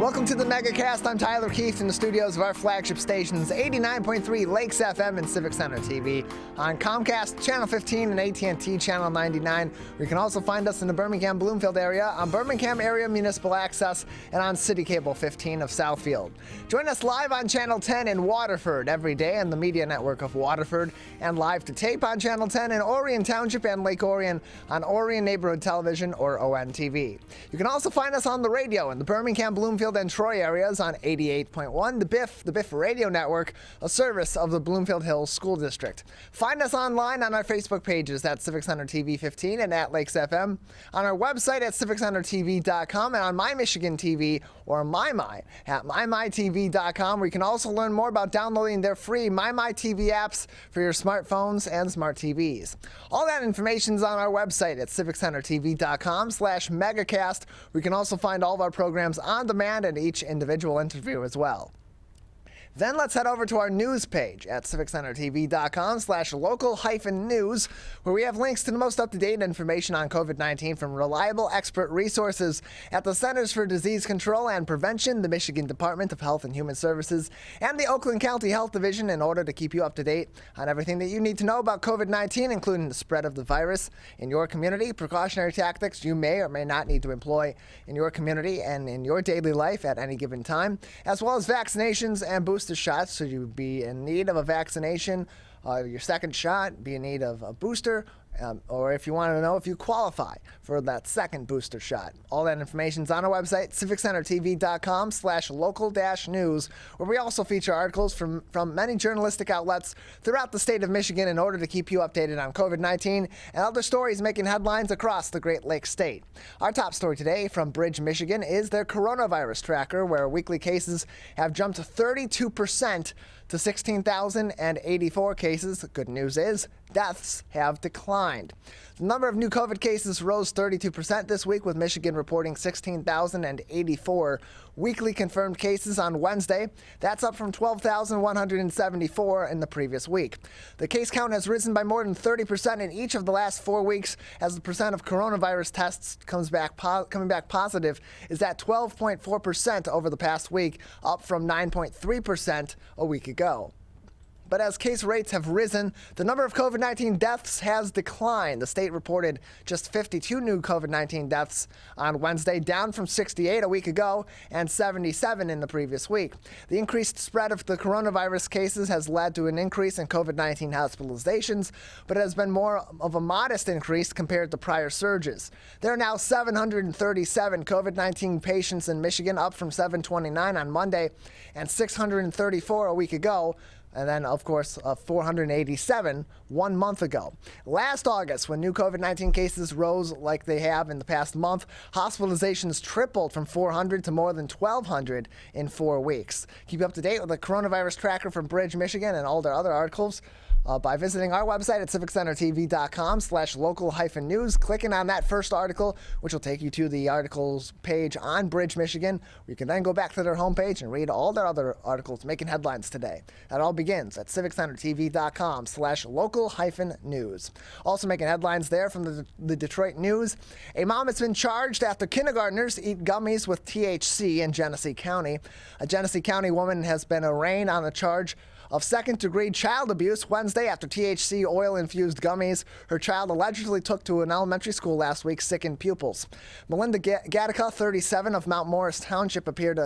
Welcome to the Megacast. I'm Tyler Keefe in the studios of our flagship stations, 89.3 Lakes FM and Civic Center TV, on Comcast Channel 15 and AT&T Channel 99. You can also find us in the Birmingham-Bloomfield area, on Birmingham Area Municipal Access, and on City Cable 15 of Southfield. Join us live on Channel 10 in Waterford every day on the Media Network of Waterford, and live to tape on Channel 10 in Orion Township and Lake Orion on Orion Neighborhood Television or ONTV. You can also find us on the radio in the Birmingham-Bloomfield and Troy areas on 88.1, the Biff Radio Network, a service of the Bloomfield Hills School District. Find us online on our Facebook pages at Civic Center TV 15 and at Lakes FM, on our website at civiccentertv.com, and on My Michigan TV or MyMy at mymytv.com, where you can also learn more about downloading their free MyMyTV apps for your smartphones and smart TVs. All that information is on our website at civiccentertv.com/megacast, where you can also find all of our programs on demand and each individual interview as well. Then let's head over to our news page at civiccentertv.com/local-news, where we have links to the most up-to-date information on COVID-19 from reliable expert resources at the Centers for Disease Control and Prevention, the Michigan Department of Health and Human Services, and the Oakland County Health Division, in order to keep you up to date on everything that you need to know about COVID-19, including the spread of the virus in your community, precautionary tactics you may or may not need to employ in your community and in your daily life at any given time, as well as vaccinations and booster shots. Should you be in need of a vaccination, your second shot, be in need of a booster, or if you want to know if you qualify for that second booster shot. All that information is on our website, civiccentertv.com/local-news, where we also feature articles from many journalistic outlets throughout the state of Michigan in order to keep you updated on COVID-19 and other stories making headlines across the Great Lakes state. Our top story today from Bridge, Michigan is their coronavirus tracker, where weekly cases have jumped 32% to 16,084 cases. Good news is deaths have declined. The number of new COVID cases rose 32% this week, with Michigan reporting 16,084 weekly confirmed cases on Wednesday. That's up from 12,174 in the previous week. The case count has risen by more than 30% in each of the last 4 weeks, as the percent of coronavirus tests coming back positive is at 12.4% over the past week, up from 9.3% a week ago. But as case rates have risen, the number of COVID-19 deaths has declined. The state reported just 52 new COVID-19 deaths on Wednesday, down from 68 a week ago and 77 in the previous week. The increased spread of the coronavirus cases has led to an increase in COVID-19 hospitalizations, but it has been more of a modest increase compared to prior surges. There are now 737 COVID-19 patients in Michigan, up from 729 on Monday and 634 a week ago. And then, of course, 487 1 month ago. Last August, when new COVID-19 cases rose like they have in the past month, hospitalizations tripled from 400 to more than 1,200 in 4 weeks. Keep up to date with the coronavirus tracker from Bridge, Michigan, and all their other articles by visiting our website at civiccentertv.com/local-news, clicking on that first article, which will take you to the articles page on Bridge, Michigan, where you can then go back to their homepage and read all their other articles making headlines today. That all begins at civiccentertv.com/local-news. Also making headlines there from the Detroit News. A mom has been charged after kindergartners eat gummies with THC in Genesee County. A Genesee County woman has been arraigned on a charge of second-degree child abuse Wednesday after THC oil-infused gummies her child allegedly took to an elementary school last week sickened pupils. Melinda Gatica, 37, of Mount Morris Township, appeared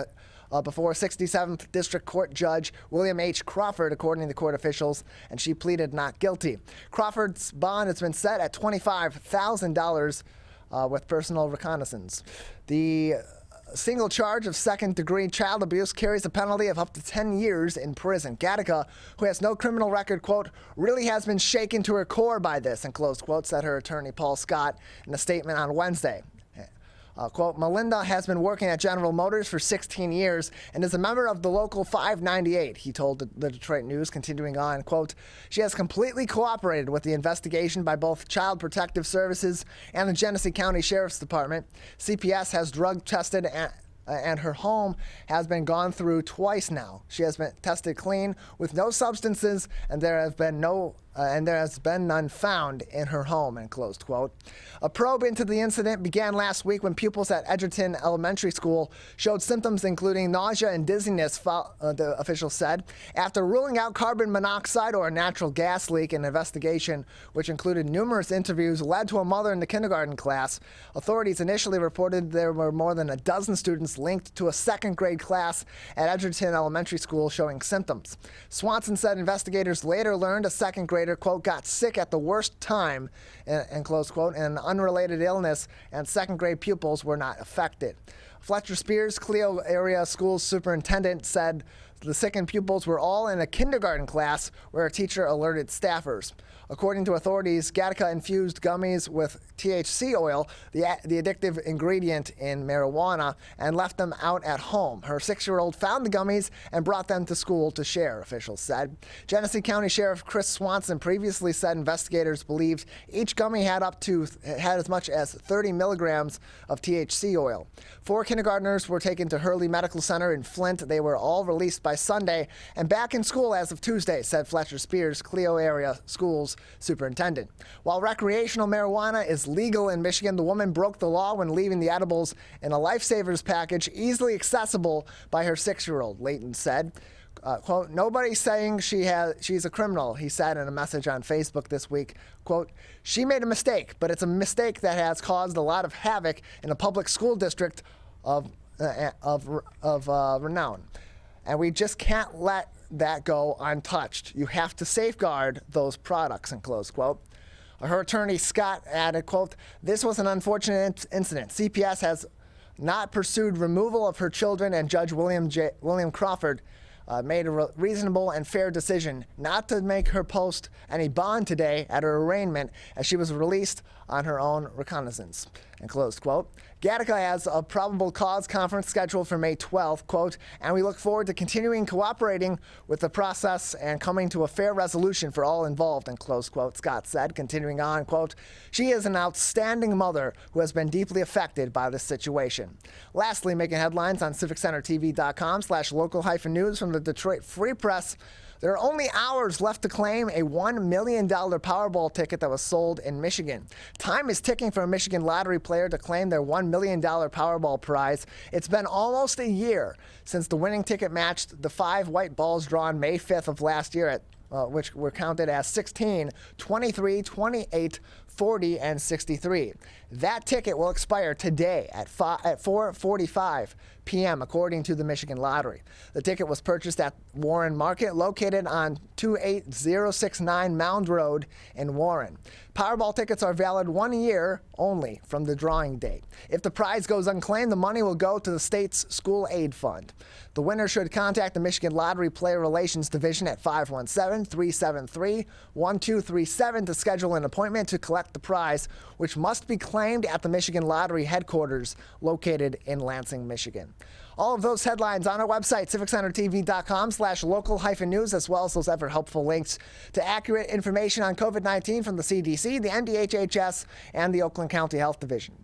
before 67th District Court Judge William H. Crawford, according to court officials, and she pleaded not guilty. Crawford's bond has been set at $25,000 with personal reconnaissance. The single charge of second-degree child abuse carries a penalty of up to 10 years in prison. Gattaca, who has no criminal record, quote, really has been shaken to her core by this, and close quote, said her attorney Paul Scott in a statement on Wednesday. Quote, Melinda has been working at General Motors for 16 years and is a member of the local 598, he told the Detroit News, continuing on, quote, she has completely cooperated with the investigation by both Child Protective Services and the Genesee County Sheriff's Department. CPS has drug tested and her home has been gone through twice now. She has been tested clean with no substances, and there have been no and there has been none found in her home, end closed quote. A probe into the incident began last week when pupils at Edgerton Elementary School showed symptoms including nausea and dizziness, the official said. After ruling out carbon monoxide or a natural gas leak, an investigation which included numerous interviews led to a mother in the kindergarten class. Authorities initially reported there were more than a dozen students linked to a second grade class at Edgerton Elementary School showing symptoms. Swanson said investigators later learned a second grader, quote, got sick at the worst time, end close quote, and an unrelated illness, and second grade pupils were not affected. Fletcher Spears, Clio area school superintendent, said the sickened pupils were all in a kindergarten class where a teacher alerted staffers. According to authorities, Gattaca infused gummies with THC oil, the addictive ingredient in marijuana, and left them out at home. Her 6-year-old found the gummies and brought them to school to share, officials said. Genesee County Sheriff Chris Swanson previously said investigators believed each gummy had as much as 30 milligrams of THC oil. 4 kindergartners were taken to Hurley Medical Center in Flint. They were all released by Sunday and back in school as of Tuesday, said Fletcher Spears, Clio area schools superintendent. While recreational marijuana is legal in Michigan, the woman broke the law when leaving the edibles in a Lifesavers package easily accessible by her 6-year-old, Leighton said. Quote, nobody's saying she's a criminal, he said in a message on Facebook this week. Quote, she made a mistake, but it's a mistake that has caused a lot of havoc in a public school district of renown. And we just can't let that go untouched. You have to safeguard those products, end close quote. Her attorney, Scott, added, quote, this was an unfortunate incident. CPS has not pursued removal of her children, and Judge William Crawford made a reasonable and fair decision not to make her post any bond today at her arraignment as she was released on her own recognizance, end close quote. Gattaca has a probable cause conference scheduled for May 12th, quote, and we look forward to continuing cooperating with the process and coming to a fair resolution for all involved, end close quote, Scott said, continuing on, quote, she is an outstanding mother who has been deeply affected by this situation. Lastly, making headlines on civiccentertv.com/local-news from the Detroit Free Press. There are only hours left to claim a $1 million Powerball ticket that was sold in Michigan. Time is ticking for a Michigan lottery player to claim their $1 million Powerball prize. It's been almost a year since the winning ticket matched the 5 white balls drawn May 5th of last year, which were counted as 16, 23, 28, 40, and 63. That ticket will expire today at 4:45 p.m., according to the Michigan Lottery. The ticket was purchased at Warren Market, located on 28069 Mound Road in Warren. Powerball tickets are valid 1 year only from the drawing date. If the prize goes unclaimed, the money will go to the state's school aid fund. The winner should contact the Michigan Lottery Player Relations Division at 517-373-1237 to schedule an appointment to collect the prize, which must be claimed at the Michigan Lottery headquarters located in Lansing, Michigan. All of those headlines on our website, civiccentertv.com/local-news, as well as those ever helpful links to accurate information on COVID-19 from the CDC, the NDHHS, and the Oakland County Health Division.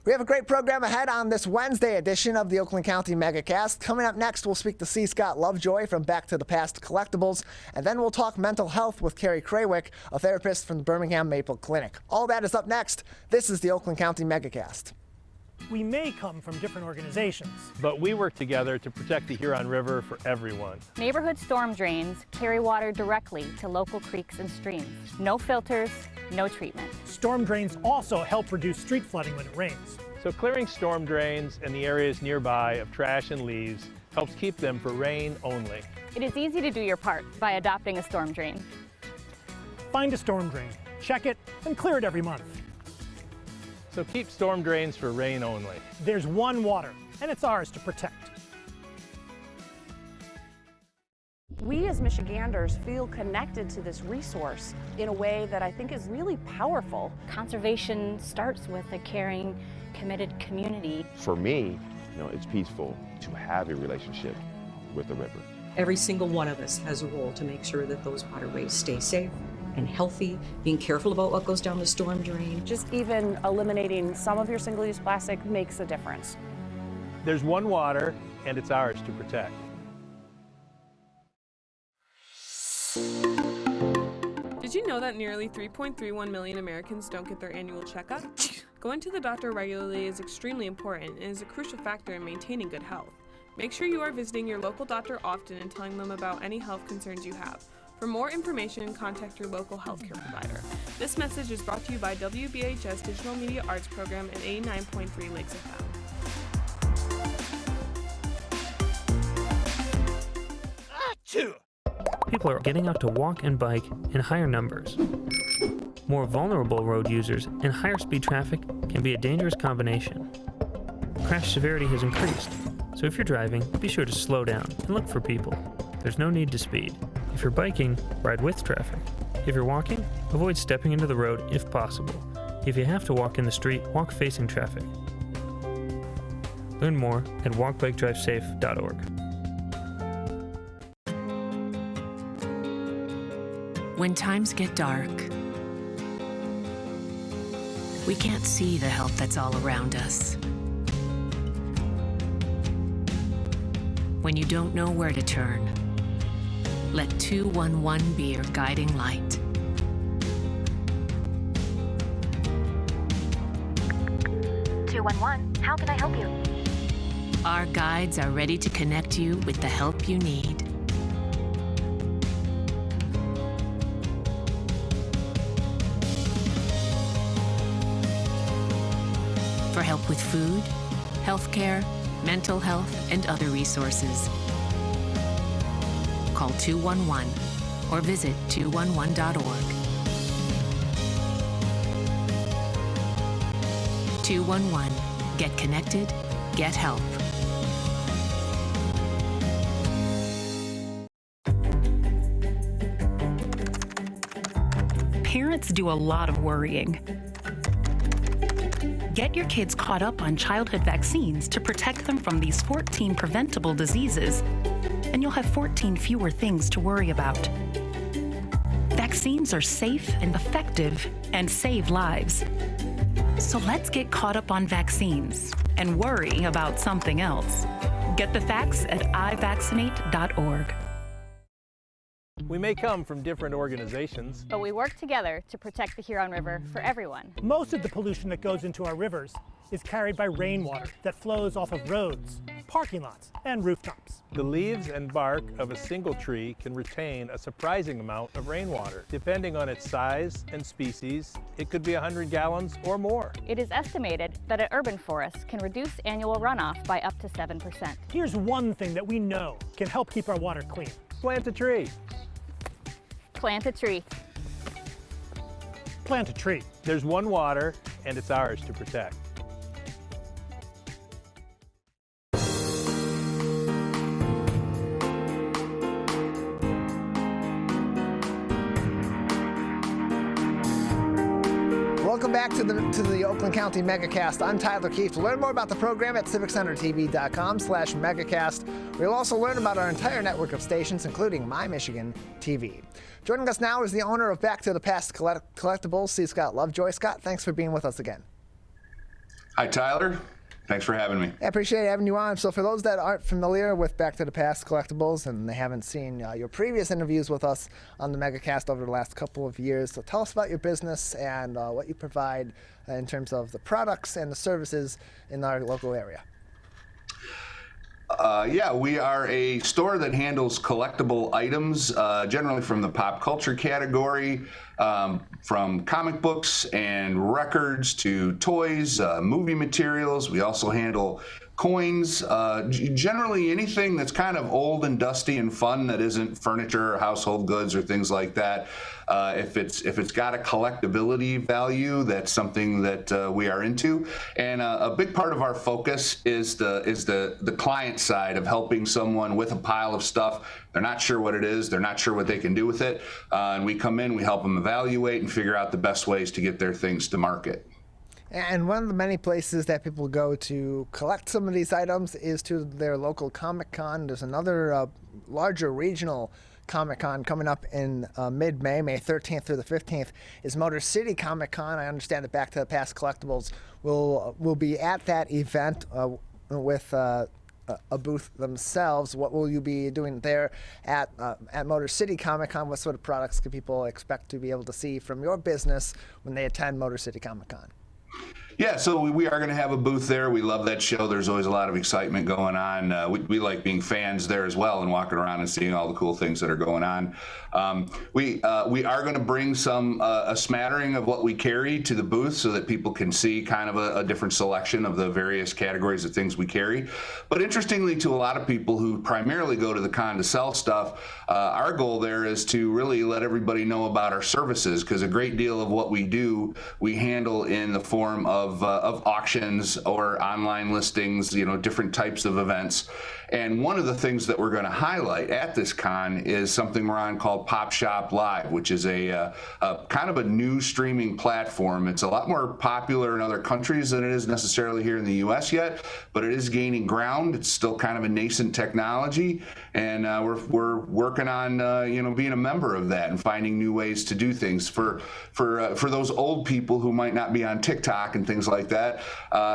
We have a great program ahead on this Wednesday edition of the Oakland County Megacast. Coming up next, we'll speak to C. Scott Lovejoy from Back to the Past Collectibles, and then we'll talk mental health with Carrie Krawick, a therapist from the Birmingham Maple Clinic. All that is up next. This is the Oakland County Megacast. We may come from different organizations, but we work together to protect the Huron River for everyone. Neighborhood storm drains carry water directly to local creeks and streams. No filters, no treatment. Storm drains also help reduce street flooding when it rains. So clearing storm drains and the areas nearby of trash and leaves helps keep them for rain only. It is easy to do your part by adopting a storm drain. Find a storm drain, check it, and clear it every month. So keep storm drains for rain only. There's one water, and it's ours to protect. We as Michiganders feel connected to this resource in a way that I think is really powerful. Conservation starts with a caring, committed community. For me, it's peaceful to have a relationship with the river. Every single one of us has a role to make sure that those waterways stay safe and healthy, being careful about what goes down the storm drain. Just even eliminating some of your single-use plastic makes a difference. There's one water, and it's ours to protect. Did you know that nearly 3.31 million Americans don't get their annual checkup? Going to the doctor regularly is extremely important and is a crucial factor in maintaining good health. Make sure you are visiting your local doctor often and telling them about any health concerns you have. For more information, contact your local healthcare provider. This message is brought to you by WBHS Digital Media Arts Program and 89.3 Lakes FM. People are getting out to walk and bike in higher numbers. More vulnerable road users and higher speed traffic can be a dangerous combination. Crash severity has increased, so if you're driving, be sure to slow down and look for people. There's no need to speed. If you're biking, ride with traffic. If you're walking, avoid stepping into the road if possible. If you have to walk in the street, walk facing traffic. Learn more at walkbikedrivesafe.org. When times get dark, we can't see the help that's all around us. When you don't know where to turn, let 211 be your guiding light. How can I help you? Our guides are ready to connect you with the help you need. For help with food, healthcare, mental health, and other resources, call 211 or visit 211.org. 211. Get connected, get help. Parents do a lot of worrying. Get your kids caught up on childhood vaccines to protect them from these 14 preventable diseases, and you'll have 14 fewer things to worry about. Vaccines are safe and effective and save lives. So let's get caught up on vaccines and worry about something else. Get the facts at ivaccinate.org. We may come from different organizations, but we work together to protect the Huron River for everyone. Most of the pollution that goes into our rivers is carried by rainwater that flows off of roads, parking lots, and rooftops. The leaves and bark of a single tree can retain a surprising amount of rainwater. Depending on its size and species, it could be 100 gallons or more. It is estimated that an urban forest can reduce annual runoff by up to 7%. Here's one thing that we know can help keep our water clean. Plant a tree. Plant a tree. Plant a tree. There's one water, and it's ours to protect. Welcome back to the Oakland County Megacast. I'm Tyler Keefe. To learn more about the program at civiccentertv.com/megacast. We'll also learn about our entire network of stations, including My Michigan TV. Joining us now is the owner of Back to the Past Collectibles, C. Scott Lovejoy. Scott, thanks for being with us again. Hi, Tyler. Thanks for having me. I appreciate having you on. So for those that aren't familiar with Back to the Past Collectibles and they haven't seen your previous interviews with us on the Megacast over the last couple of years, so tell us about your business and what you provide in terms of the products and the services in our local area. Yeah, we are a store that handles collectible items, generally from the pop culture category, from comic books and records to toys, movie materials. We also handle coins, generally anything that's kind of old and dusty and fun that isn't furniture or household goods or things like that. If it's got a collectability value, that's something that we are into. And a big part of our focus is the client side of helping someone with a pile of stuff. They're not sure what it is. They're not sure what they can do with it. And we come in, we help them evaluate and figure out the best ways to get their things to market. And one of the many places that people go to collect some of these items is to their local Comic-Con. There's another larger regional Comic-Con coming up in mid-May, May 13th through the 15th, is Motor City Comic-Con. I understand that Back to the Past Collectibles will be at that event with a booth themselves. What will you be doing there at Motor City Comic Con? What sort of products can people expect to be able to see from your business when they attend Motor City Comic Con? Yeah, so we are going to have a booth there. We love that show. There's always a lot of excitement going on. We like being fans there as well and walking around and seeing all the cool things that are going on. We are going to bring a smattering of what we carry to the booth so that people can see kind of a different selection of the various categories of things we carry. But interestingly, to a lot of people who primarily go to the con to sell stuff, our goal there is to really let everybody know about our services, because a great deal of what we do, we handle in the form of auctions or online listings, different types of events. And one of the things that we're going to highlight at this con is something we're on called PopShop Live, which is a kind of a new streaming platform. It's a lot more popular in other countries than it is necessarily here in the U.S. yet, but it is gaining ground. It's still kind of a nascent technology, and we're working on being a member of that and finding new ways to do things for those old people who might not be on TikTok and things like that.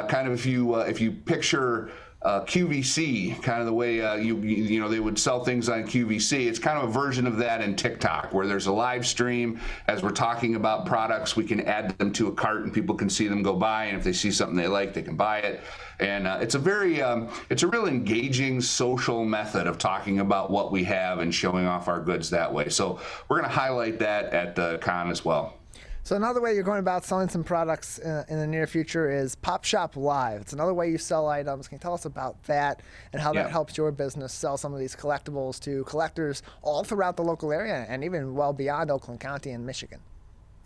Kind of if you picture QVC, kind of the way they would sell things on QVC. It's kind of a version of that in TikTok, where there's a live stream. As we're talking about products, we can add them to a cart and people can see them go by, and if they see something they like, they can buy it. And it's a real engaging social method of talking about what we have and showing off our goods that way. So we're going to highlight that at the con as well. So another way you're going about selling some products in the near future is PopShop Live. It's another way you sell items. Can you tell us about that and how that helps your business sell some of these collectibles to collectors all throughout the local area and even well beyond Oakland County and Michigan?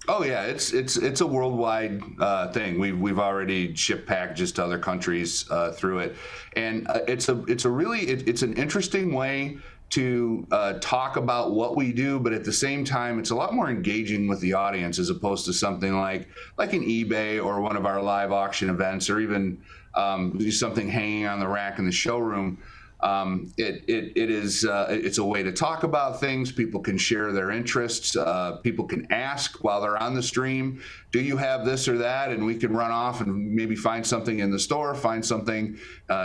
Oh yeah, it's a worldwide thing. We've already shipped packages to other countries through it, and it's an interesting way to talk about what we do, but at the same time, it's a lot more engaging with the audience as opposed to something like an eBay or one of our live auction events, or even something hanging on the rack in the showroom. It's a way to talk about things. People can share their interests. People can ask while they're on the stream, do you have this or that? And we can run off and maybe find something in the store, find something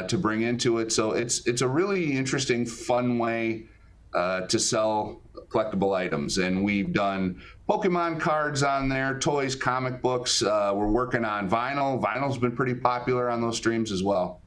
to bring into it. So it's a really interesting, fun way to sell collectible items. And we've done Pokemon cards on there, toys, comic books. We're working on vinyl. Vinyl's been pretty popular on those streams as well.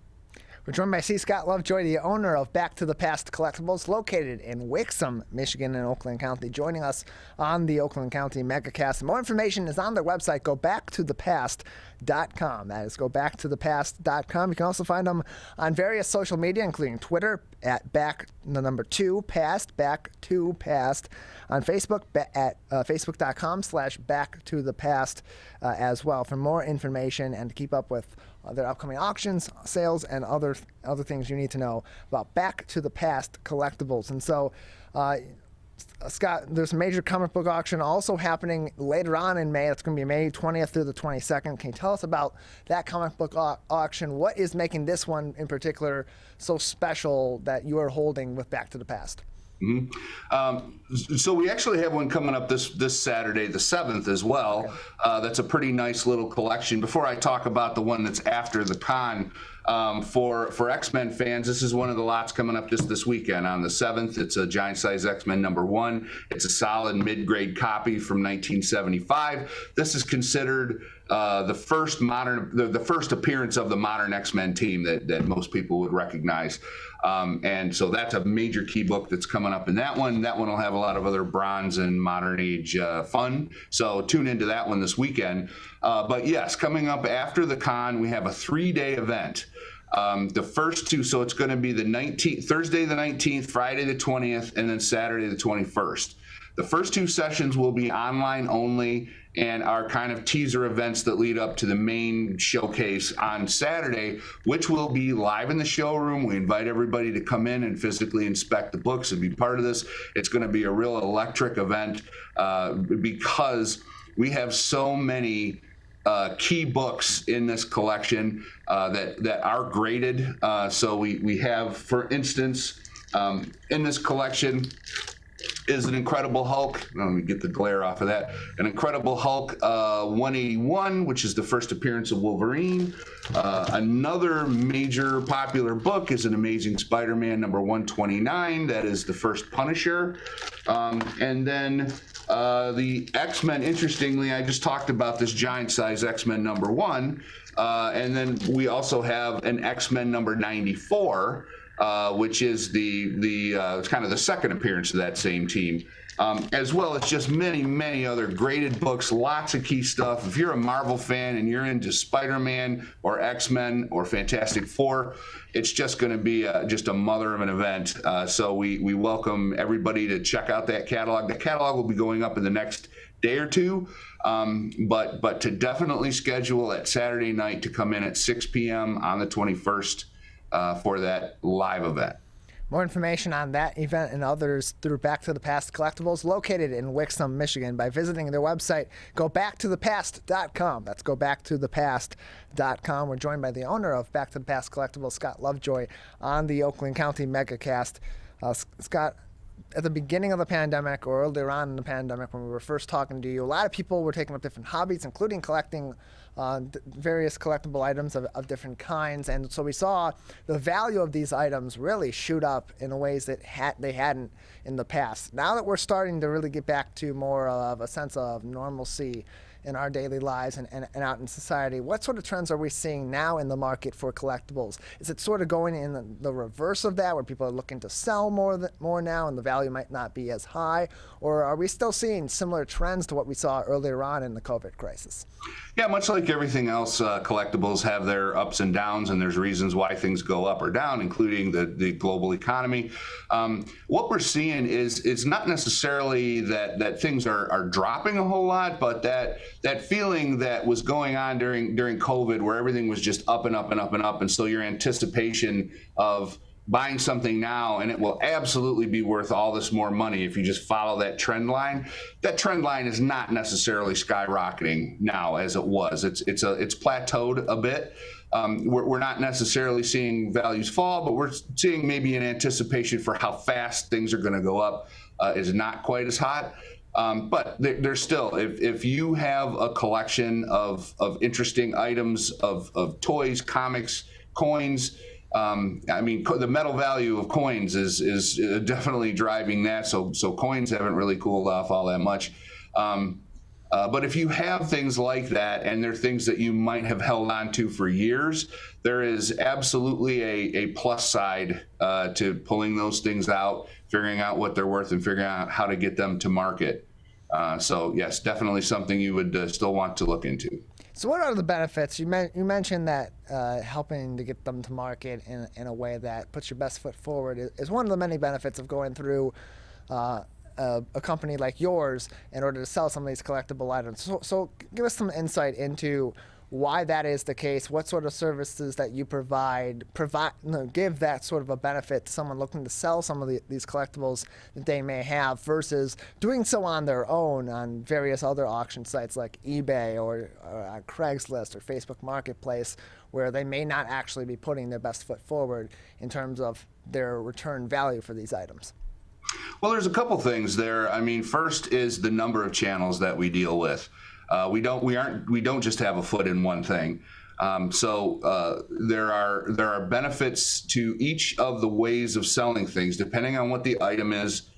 We're joined by C. Scott Lovejoy, the owner of Back to the Past Collectibles, located in Wixom, Michigan, and Oakland County, joining us on the Oakland County Megacast. More information is on their website, gobacktothepast.com. That is gobacktothepast.com. You can also find them on various social media, including Twitter at back2past, back2past, on Facebook at facebook.com/backtothepast as well for more information and to keep up with their upcoming auctions, sales, and other things you need to know about Back to the Past Collectibles. And so, Scott, there's a major comic book auction also happening later on in May. It's going to be May 20th through the 22nd. Can you tell us about that comic book auction? What is making this one in particular so special that you are holding with Back to the Past? Mm-hmm. So we actually have one coming up this Saturday, the 7th, as well. Okay. That's a pretty nice little collection. Before I talk about the one that's after the con, for X-Men fans, this is one of the lots coming up just this weekend on the 7th. It's a giant size X-Men #1. It's a solid mid-grade copy from 1975. This is considered the first appearance of the modern X-Men team that most people would recognize. And so that's a major key book that's coming up in that one. That one will have a lot of other bronze and modern age fun. So tune into that one this weekend. But yes, coming up after the con, we have a 3-day event. The first two, so it's going to be Thursday the 19th, Friday the 20th, and then Saturday the 21st. The first two sessions will be online only and are kind of teaser events that lead up to the main showcase on Saturday, which will be live in the showroom. We invite everybody to come in and physically inspect the books and be part of this. It's going to be a real electric event because we have so many key books in this collection that are graded. So we have, for instance, in this collection, is an Incredible Hulk. Let me get the glare off of that. An Incredible Hulk 181, which is the first appearance of Wolverine. Another major popular book is an Amazing Spider-Man number 129. That is the first Punisher. And then the X-Men, interestingly, I just talked about this giant size X-Men number 1. And then we also have an X-Men number 94. Which is it's kind of the second appearance of that same team, as well as just many other graded books, lots of key stuff. If you're a Marvel fan and you're into Spider-Man or X-Men or Fantastic Four, it's just going to be just a mother of an event. So we welcome everybody to check out that catalog. The catalog will be going up in the next day or two, but to definitely schedule at Saturday night to come in at 6 p.m. on the 21st. For that live event. More information on that event and others through Back to the Past Collectibles, located in Wixom, Michigan, by visiting their website, gobacktothepast.com. That's gobacktothepast.com. We're joined by the owner of Back to the Past Collectibles, Scott Lovejoy, on the Oakland County Megacast. Scott, at the beginning of the pandemic, or earlier on in the pandemic when we were first talking to you, a lot of people were taking up different hobbies, including collecting various collectible items of different kinds. And so we saw the value of these items really shoot up in ways that they hadn't in the past. Now that we're starting to really get back to more of a sense of normalcy in our daily lives and out in society, what sort of trends are we seeing now in the market for collectibles? Is it sort of going in the reverse of that, where people are looking to sell more now and the value might not be as high? Or are we still seeing similar trends to what we saw earlier on in the COVID crisis? Yeah, much like everything else, collectibles have their ups and downs, and there's reasons why things go up or down, including the global economy. What we're seeing is it's not necessarily that things are dropping a whole lot, but that feeling that was going on during COVID, where everything was just up and up and up and up, and so your anticipation of buying something now and it will absolutely be worth all this more money if you just follow that trend line. That trend line is not necessarily skyrocketing now as it was. It's plateaued a bit. We're not necessarily seeing values fall, but we're seeing maybe an anticipation for how fast things are going to go up is not quite as hot. But there's still, if you have a collection of interesting items of toys, comics, coins, the metal value of coins is definitely driving that. So coins haven't really cooled off all that much. But if you have things like that, and they're things that you might have held on to for years, there is absolutely a plus side to pulling those things out, figuring out what they're worth, and figuring out how to get them to market. So yes, definitely something you would still want to look into. So what are the benefits? You mentioned that helping to get them to market in a way that puts your best foot forward is one of the many benefits of going through a company like yours in order to sell some of these collectible items. So give us some insight into why that is the case, what sort of services that you give that sort of a benefit to someone looking to sell some of these collectibles that they may have, versus doing so on their own on various other auction sites like eBay or on Craigslist or Facebook Marketplace, where they may not actually be putting their best foot forward in terms of their return value for these items. Well, there's a couple things there. I mean, first is the number of channels that we deal with. We don't just have a foot in one thing. So there are benefits to each of the ways of selling things, depending on what the item is,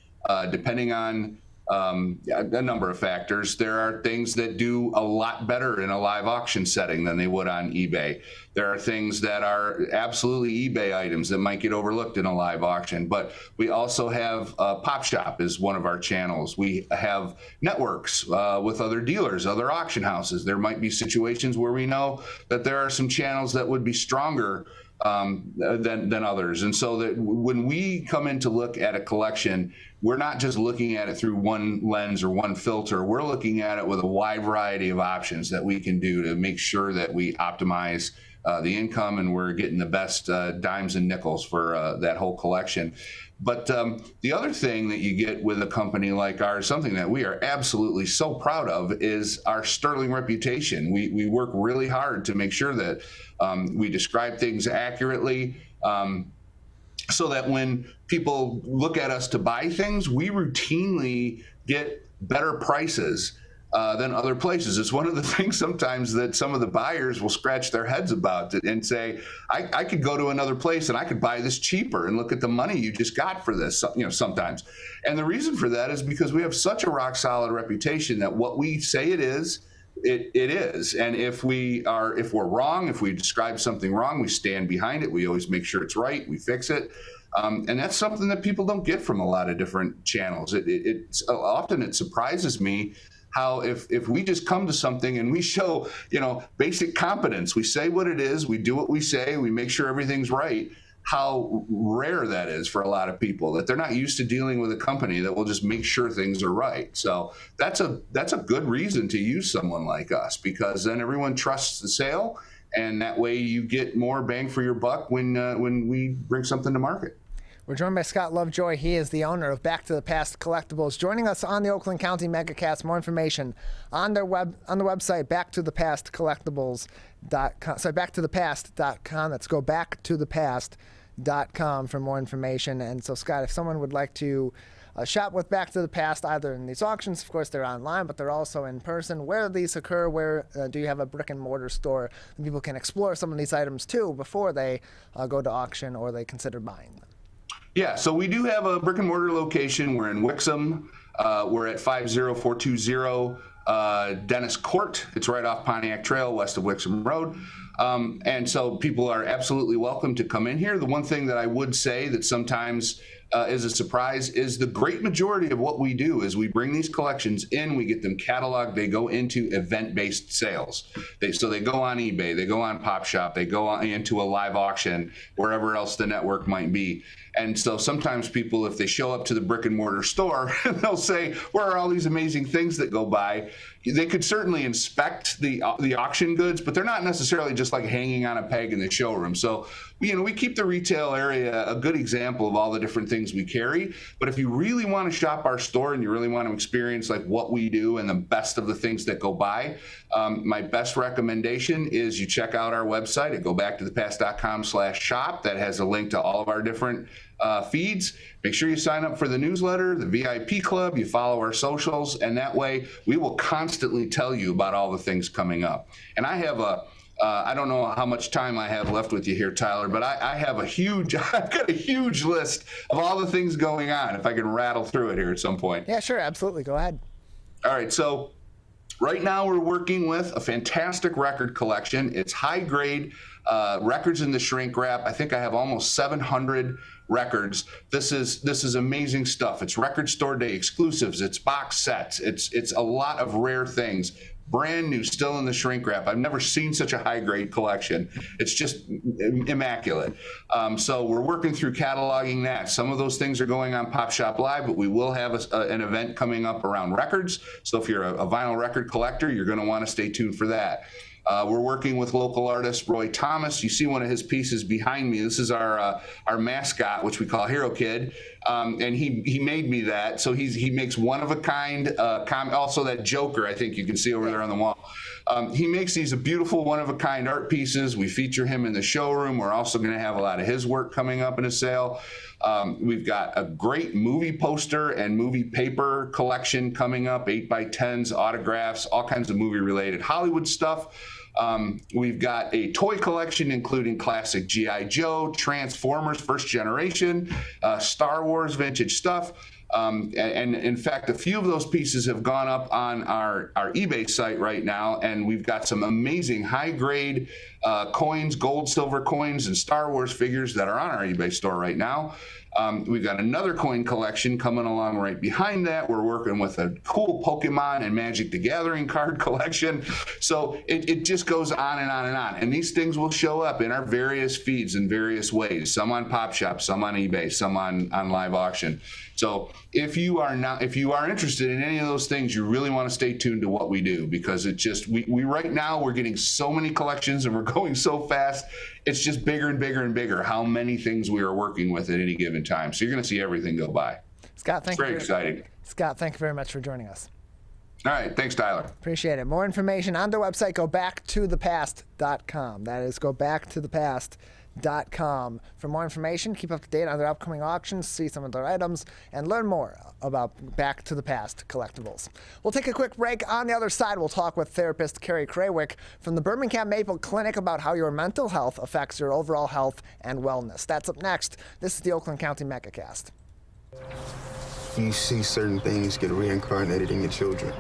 depending on a number of factors. There are things that do a lot better in a live auction setting than they would on eBay. There are things that are absolutely eBay items that might get overlooked in a live auction. But we also have PopShop is one of our channels. We have networks with other dealers, other auction houses. There might be situations where we know that there are some channels that would be stronger than others. And so that when we come in to look at a collection, we're not just looking at it through one lens or one filter. We're looking at it with a wide variety of options that we can do to make sure that we optimize the income and we're getting the best dimes and nickels for that whole collection. But the other thing that you get with a company like ours, something that we are absolutely so proud of, is our sterling reputation. We work really hard to make sure that we describe things accurately. so that when people look at us to buy things, we routinely get better prices than other places. It's one of the things sometimes that some of the buyers will scratch their heads about and say, I could go to another place and I could buy this cheaper, and look at the money you just got for this, sometimes. And the reason for that is because we have such a rock solid reputation that what we say it is, it is. And if we're wrong, if we describe something wrong, we stand behind it. We always make sure it's right. We fix it. And that's something that people don't get from a lot of different channels. Often it surprises me how if we just come to something and we show, basic competence, we say what it is, we do what we say, we make sure everything's right, how rare that is for a lot of people, that they're not used to dealing with a company that will just make sure things are right. So that's a good reason to use someone like us, because then everyone trusts the sale, and that way you get more bang for your buck when we bring something to market. We're joined by Scott Lovejoy. He is the owner of Back to the Past Collectibles. Joining us on the Oakland County Megacast. More information on the website, backtothepastcollectibles.com. Sorry, backtothepast.com. Let's go backtothepast.com for more information. And so, Scott, if someone would like to shop with Back to the Past, either in these auctions, of course they're online, but they're also in person. Where do these occur? Where do you have a brick and mortar store that people can explore some of these items too before they go to auction or they consider buying them? Yeah, so we do have a brick and mortar location. We're in Wixom. We're at 50420 Dennis Court. It's right off Pontiac Trail, west of Wixom Road. And so people are absolutely welcome to come in here. The one thing that I would say that sometimes is a surprise is the great majority of what we do is we bring these collections in, we get them cataloged, they go into event-based sales. So they go on eBay, they go on PopShop, they go into a live auction, wherever else the network might be. And so sometimes people, if they show up to the brick and mortar store, they'll say, where are all these amazing things that go by? They could certainly inspect the auction goods, but they're not necessarily just like hanging on a peg in the showroom. So, we keep the retail area a good example of all the different things we carry. But if you really want to shop our store and you really want to experience like what we do and the best of the things that go by, my best recommendation is you check out our website at gobacktothepast.com/shop. That has a link to all of our different feeds. Make sure you sign up for the newsletter, the VIP club, you follow our socials, and that way we will constantly tell you about all the things coming up. And I have I don't know how much time I have left with you here, Tyler, but I have I've got a huge list of all the things going on, if I can rattle through it here at some point. Yeah, sure, absolutely. Go ahead. All right, so right now we're working with a fantastic record collection. It's high grade records in the shrink wrap. I think I have almost 700 records. This is amazing stuff. It's record store day exclusives. It's box sets. It's a lot of rare things. Brand new, still in the shrink wrap. I've never seen such a high grade collection. It's just immaculate. So we're working through cataloging that. Some of those things are going on PopShop Live, but we will have an event coming up around records. So if you're a vinyl record collector, you're going to want to stay tuned for that. We're working with local artist Roy Thomas. You see one of his pieces behind me. This is our mascot, which we call Hero Kid, and he made me that. So he makes one of a kind. Also that Joker, I think you can see over there on the wall. He makes these beautiful one of a kind art pieces. We feature him in the showroom. We're also going to have a lot of his work coming up in a sale. We've got a great movie poster and movie paper collection coming up, 8x10s, autographs, all kinds of movie related Hollywood stuff. We've got a toy collection including classic G.I. Joe, Transformers first generation, Star Wars vintage stuff. And in fact, a few of those pieces have gone up on our eBay site right now, and we've got some amazing high-grade coins, gold, silver coins, and Star Wars figures that are on our eBay store right now. We've got another coin collection coming along right behind that. We're working with a cool Pokemon and Magic the Gathering card collection. So it just goes on and on and on. And these things will show up in our various feeds in various ways. Some on PopShop, some on eBay, some on live auction. So if you are interested in any of those things, you really want to stay tuned to what we do, because it just we right now we're getting so many collections and we're going so fast. It's just bigger and bigger and bigger how many things we are working with at any given time. So you're going to see everything go by. Scott, thank you. Very exciting. Scott, thank you very much for joining us. All right, thanks, Tyler. Appreciate it. More information on their website, gobacktothepast.com. That is gobacktothepast.com. Com. For more information, keep up to date on their upcoming auctions, see some of their items, and learn more about Back to the Past Collectibles. We'll take a quick break. On the other side, we'll talk with therapist Carrie Krawick from the Birmingham Maple Clinic about how your mental health affects your overall health and wellness. That's up next. This is the Oakland County Megacast. You see certain things get reincarnated in your children.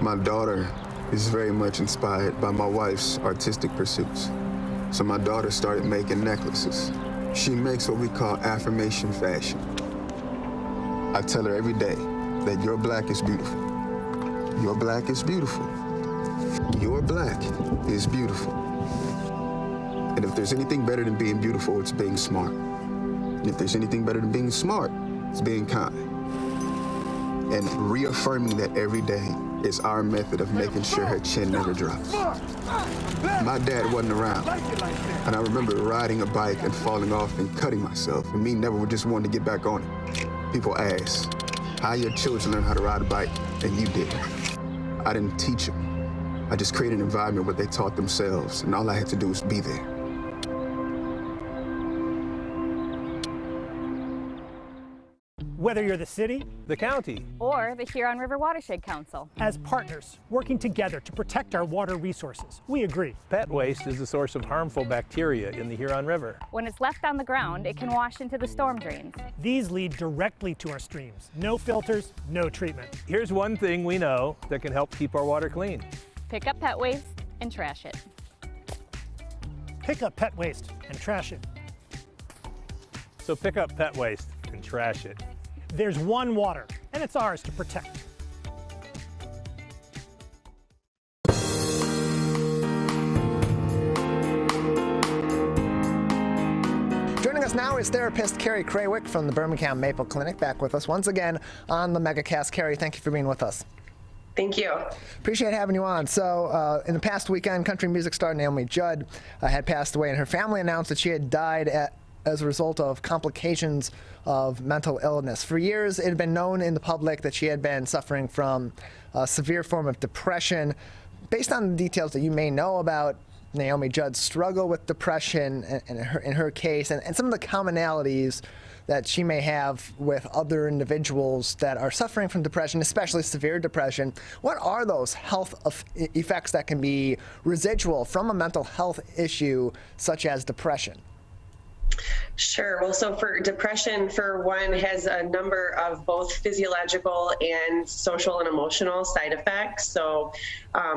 My daughter is very much inspired by my wife's artistic pursuits. So my daughter started making necklaces. She makes what we call affirmation fashion. I tell her every day that your black is beautiful. Your black is beautiful. Your black is beautiful. And if there's anything better than being beautiful, it's being smart. And if there's anything better than being smart, it's being kind. And reaffirming that every day is our method of making sure her chin never drops. My dad wasn't around, and I remember riding a bike and falling off and cutting myself, and me never just wanting to get back on it. People ask, how your children learn how to ride a bike, and you didn't. I didn't teach them. I just created an environment where they taught themselves, and all I had to do was be there. Whether you're the city, the county, or the Huron River Watershed Council. As partners working together to protect our water resources, we agree. Pet waste is the source of harmful bacteria in the Huron River. When it's left on the ground, it can wash into the storm drains. These lead directly to our streams. No filters, no treatment. Here's one thing we know that can help keep our water clean. Pick up pet waste and trash it. Pick up pet waste and trash it. So pick up pet waste and trash it. There's one water, and it's ours to protect. Joining us now is therapist Carrie Krawick from the Birmingham Maple Clinic, back with us once again on the Megacast. Carrie, thank you for being with us. Thank you. Appreciate having you on. So in the past weekend, country music star Naomi Judd had passed away, and her family announced that she had died as a result of complications of mental illness. For years, it had been known in the public that she had been suffering from a severe form of depression. Based on the details that you may know about Naomi Judd's struggle with depression in her case, and some of the commonalities that she may have with other individuals that are suffering from depression, especially severe depression, what are those health effects that can be residual from a mental health issue such as depression? Sure. Well, so for depression, for one, has a number of both physiological and social and emotional side effects. So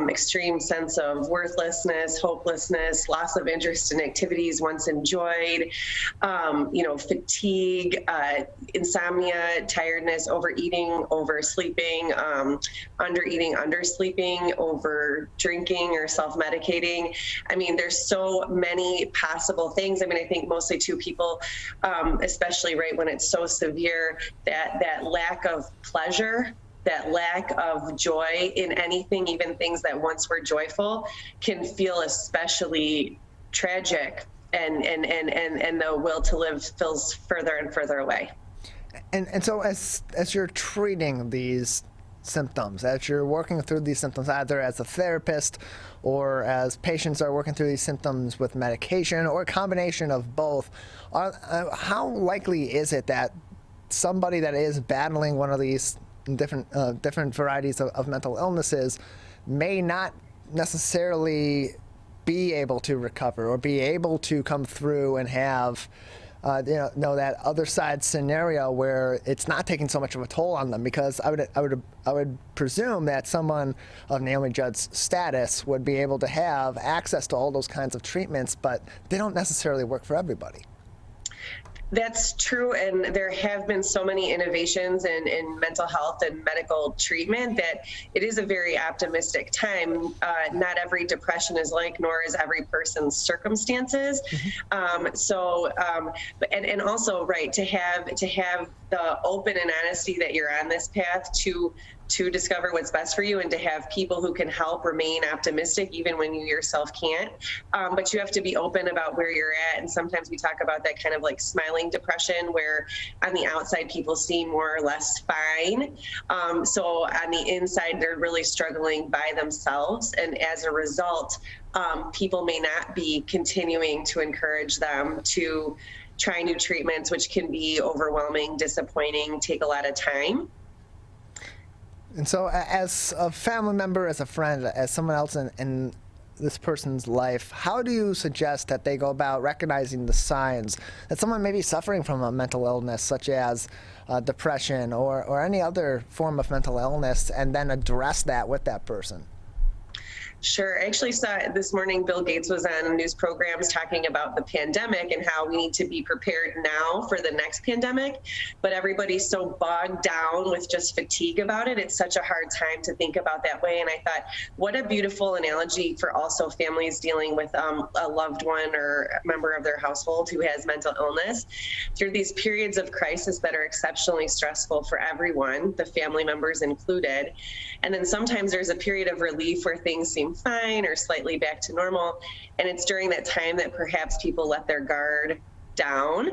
extreme sense of worthlessness, hopelessness, loss of interest in activities once enjoyed, fatigue, insomnia, tiredness, overeating, oversleeping, undereating, undersleeping, over drinking or self-medicating. I mean, there's so many possible things. I mean, I think mostly to people, especially right when it's so severe, that lack of pleasure, that lack of joy in anything, even things that once were joyful, can feel especially tragic, and the will to live feels further and further away. And so as you're treating these symptoms, as you're working through these symptoms, either as a therapist or as patients are working through these symptoms with medication or a combination of both, how likely is it that somebody that is battling one of these different varieties of mental illnesses may not necessarily be able to recover or be able to come through and have that other side scenario where it's not taking so much of a toll on them? Because I would presume that someone of Naomi Judd's status would be able to have access to all those kinds of treatments, but they don't necessarily work for everybody. That's true, and there have been so many innovations in mental health and medical treatment that it is a very optimistic time. Not every depression is like, nor is every person's circumstances. And also, right, to have the open and honesty that you're on this path to discover what's best for you and to have people who can help remain optimistic even when you yourself can't. But you have to be open about where you're at. And sometimes we talk about that kind of like smiling depression where on the outside people seem more or less fine. So on the inside, they're really struggling by themselves. And as a result, people may not be continuing to encourage them to try new treatments, which can be overwhelming, disappointing, take a lot of time. And so as a family member, as a friend, as someone else in this person's life, how do you suggest that they go about recognizing the signs that someone may be suffering from a mental illness, such as depression or any other form of mental illness, and then address that with that person? Sure. I actually saw this morning Bill Gates was on news programs talking about the pandemic and how we need to be prepared now for the next pandemic. But everybody's so bogged down with just fatigue about it. It's such a hard time to think about that way. And I thought, what a beautiful analogy for also families dealing with a loved one or a member of their household who has mental illness. Through these periods of crisis that are exceptionally stressful for everyone, the family members included. And then sometimes there's a period of relief where things seem fine or slightly back to normal. And it's during that time that perhaps people let their guard down.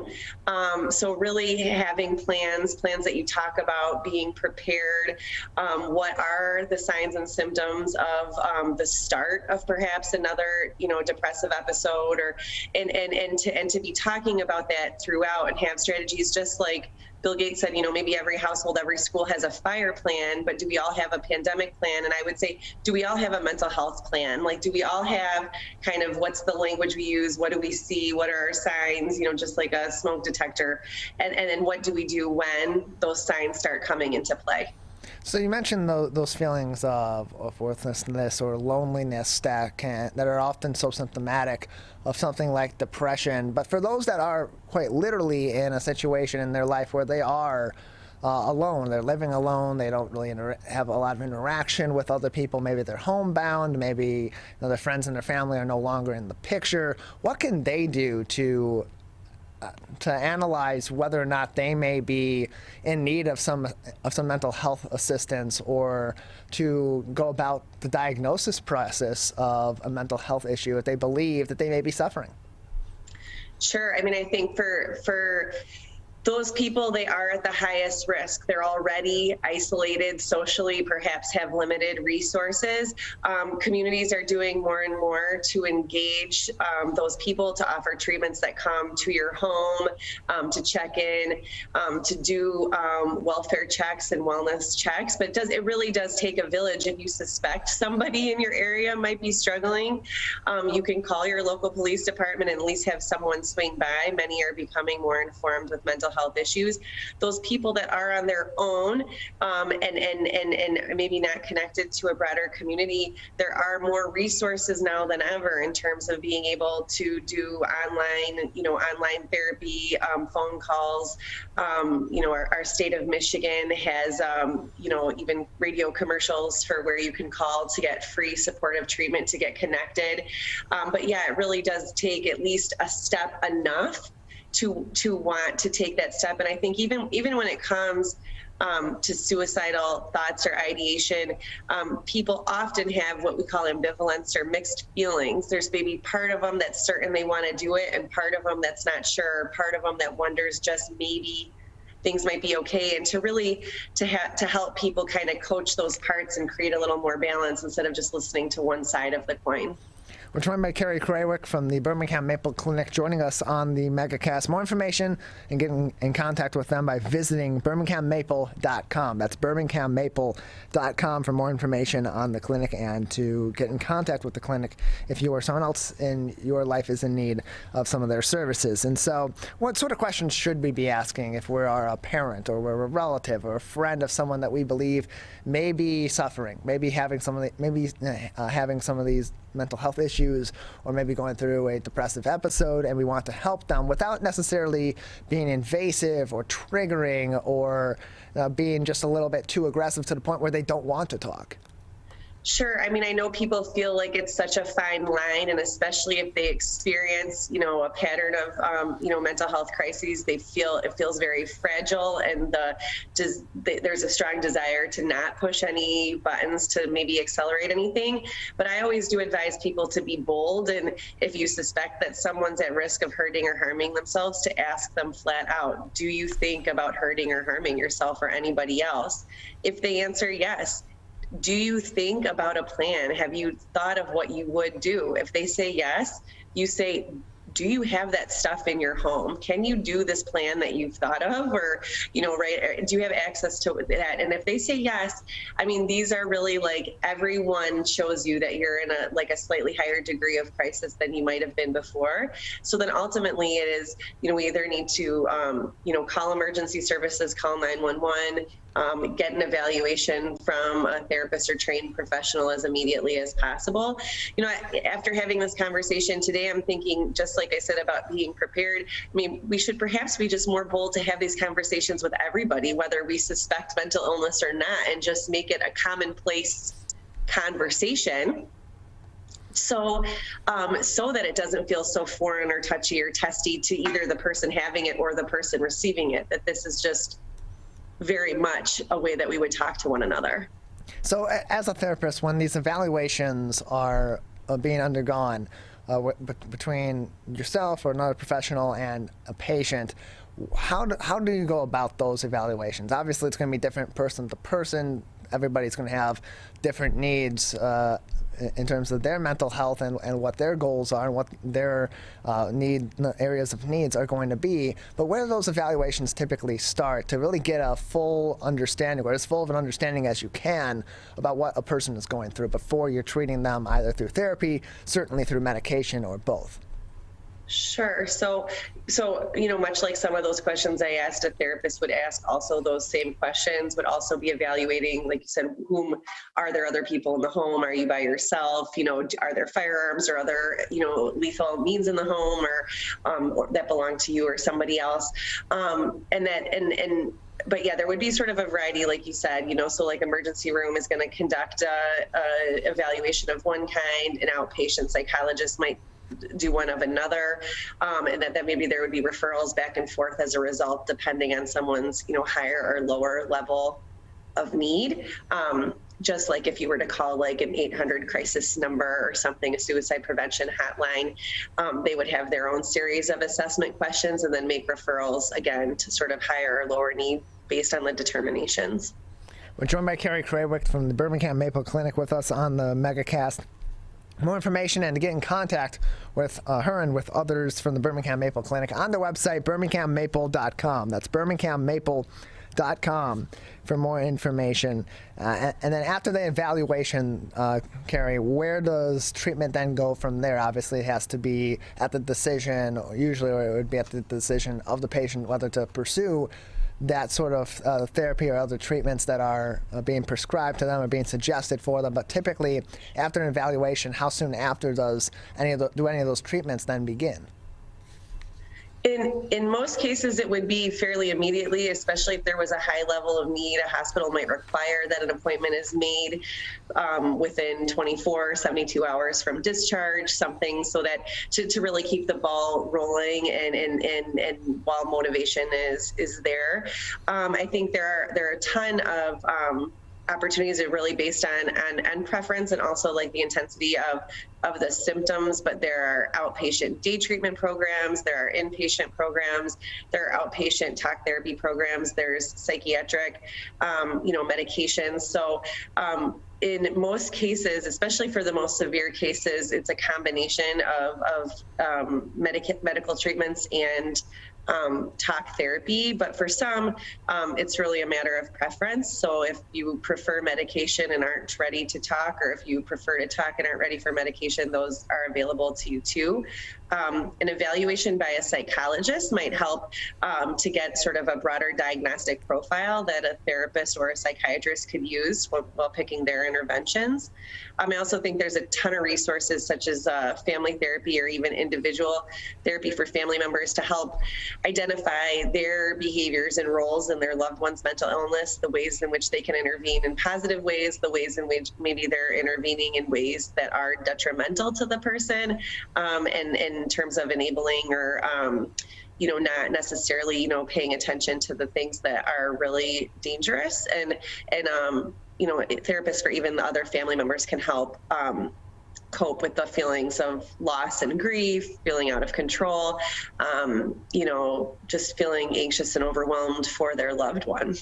So really having plans that you talk about, being prepared, what are the signs and symptoms of the start of perhaps another, depressive episode, or and to be talking about that throughout and have strategies, just like Bill Gates said, maybe every household, every school has a fire plan, but do we all have a pandemic plan? And I would say, do we all have a mental health plan? Like, do we all have kind of what's the language we use? What do we see? What are our signs? Just like a smoke detector. And then what do we do when those signs start coming into play? So you mentioned those feelings of worthlessness or loneliness that are often so symptomatic of something like depression. But for those that are quite literally in a situation in their life where they are alone, they're living alone, they don't really have a lot of interaction with other people, maybe they're homebound, maybe their friends and their family are no longer in the picture, what can they do to analyze whether or not they may be in need of some mental health assistance, or to go about the diagnosis process of a mental health issue if they believe that they may be suffering? Sure. I mean, I think for those people, they are at the highest risk. They're already isolated socially, perhaps have limited resources. Communities are doing more and more to engage those people, to offer treatments that come to your home, to check in, to do welfare checks and wellness checks. But it really does take a village. If you suspect somebody in your area might be struggling, you can call your local police department and at least have someone swing by. Many are becoming more informed with mental health issues. Those people that are on their own and maybe not connected to a broader community, there are more resources now than ever in terms of being able to do online therapy, phone calls. Our state of Michigan has even radio commercials for where you can call to get free supportive treatment, to get connected. But yeah, it really does take at least a step enough to want to take that step. And I think even when it comes to suicidal thoughts or ideation, people often have what we call ambivalence or mixed feelings. There's maybe part of them that's certain they want to do it, and part of them that's not sure, part of them that wonders just maybe things might be okay, and to help people kind of coach those parts and create a little more balance instead of just listening to one side of the coin. We're joined by Carrie Krawick from the Birmingham Maple Clinic, joining us on the Megacast. More information and getting in contact with them by visiting birminghammaple.com. That's birminghammaple.com for more information on the clinic and to get in contact with the clinic if you or someone else in your life is in need of some of their services. And so what sort of questions should we be asking if we are a parent or we're a relative or a friend of someone that we believe may be suffering, maybe having some of these mental health issues, or maybe going through a depressive episode, and we want to help them without necessarily being invasive or triggering or being just a little bit too aggressive to the point where they don't want to talk? Sure. I mean, I know people feel like it's such a fine line, and especially if they experience, a pattern of, mental health crises, it feels very fragile, and there's a strong desire to not push any buttons to maybe accelerate anything. But I always do advise people to be bold, and if you suspect that someone's at risk of hurting or harming themselves, to ask them flat out, do you think about hurting or harming yourself or anybody else? If they answer yes, do you think about a plan? Have you thought of what you would do? If they say yes, you say, do you have that stuff in your home? Can you do this plan that you've thought of? Or, you know, right, do you have access to that? And if they say yes, I mean, these are really like, everyone shows you that you're in a slightly higher degree of crisis than you might have been before. So then ultimately it is, you know, we either need to, you know, call emergency services, call 911, get an evaluation from a therapist or trained professional as immediately as possible. You know, after having this conversation today, I'm thinking, just like I said about being prepared, I mean, we should perhaps be just more bold to have these conversations with everybody, whether we suspect mental illness or not, and just make it a commonplace conversation. So that it doesn't feel so foreign or touchy or testy to either the person having it or the person receiving it, that this is just very much a way that we would talk to one another. So as a therapist, when these evaluations are being undergone between yourself or another professional and a patient, how do you go about those evaluations? Obviously, it's going to be different person to person. Everybody's going to have different needs in terms of their mental health and what their goals are and what their areas of needs are going to be. But where do those evaluations typically start to really get a full understanding, or as full of an understanding as you can, about what a person is going through before you're treating them either through therapy, certainly through medication, or both? Sure. So, you know, much like some of those questions I asked, a therapist would ask also those same questions, would also be evaluating, like you said, are there other people in the home? Are you by yourself? You know, are there firearms or other, you know, lethal means in the home or that belong to you or somebody else? But yeah, there would be sort of a variety, like you said, you know, so like emergency room is going to conduct a evaluation of one kind, an outpatient psychologist might do one of another, and that maybe there would be referrals back and forth as a result, depending on someone's, you know, higher or lower level of need. Just like if you were to call like an 800 crisis number or something, a suicide prevention hotline, they would have their own series of assessment questions and then make referrals again to sort of higher or lower need based on the determinations. We're joined by Carrie Krawick from the Birmingham Maple Clinic with us on the Megacast. More information and to get in contact with her and with others from the Birmingham Maple Clinic on their website, birminghammaple.com. That's birminghammaple.com for more information. And then after the evaluation, Carrie, where does treatment then go from there? Obviously, it has to be at the decision, or usually it would be at the decision of the patient whether to pursue that sort of therapy or other treatments that are being prescribed to them or being suggested for them. But typically, after an evaluation, how soon after do any of those treatments then begin? In most cases, it would be fairly immediately, especially if there was a high level of need. A hospital might require that an appointment is made within 24, 72 hours from discharge, something so that to really keep the ball rolling and while motivation is there. I think there are a ton of opportunities are really based on preference and also like the intensity of the symptoms, but there are outpatient day treatment programs, there are inpatient programs, there are outpatient talk therapy programs, there's psychiatric, medications. So in most cases, especially for the most severe cases, it's a combination of medical treatments and talk therapy, but for some, it's really a matter of preference. So if you prefer medication and aren't ready to talk, or if you prefer to talk and aren't ready for medication, those are available to you too. An evaluation by a psychologist might help to get sort of a broader diagnostic profile that a therapist or a psychiatrist could use while picking their interventions. I also think there's a ton of resources such as family therapy or even individual therapy for family members to help identify their behaviors and roles in their loved one's mental illness, the ways in which they can intervene in positive ways, the ways in which maybe they're intervening in ways that are detrimental to the person, and in terms of enabling or not necessarily, paying attention to the things that are really dangerous. And therapists for even the other family members can help cope with the feelings of loss and grief, feeling out of control, just feeling anxious and overwhelmed for their loved one.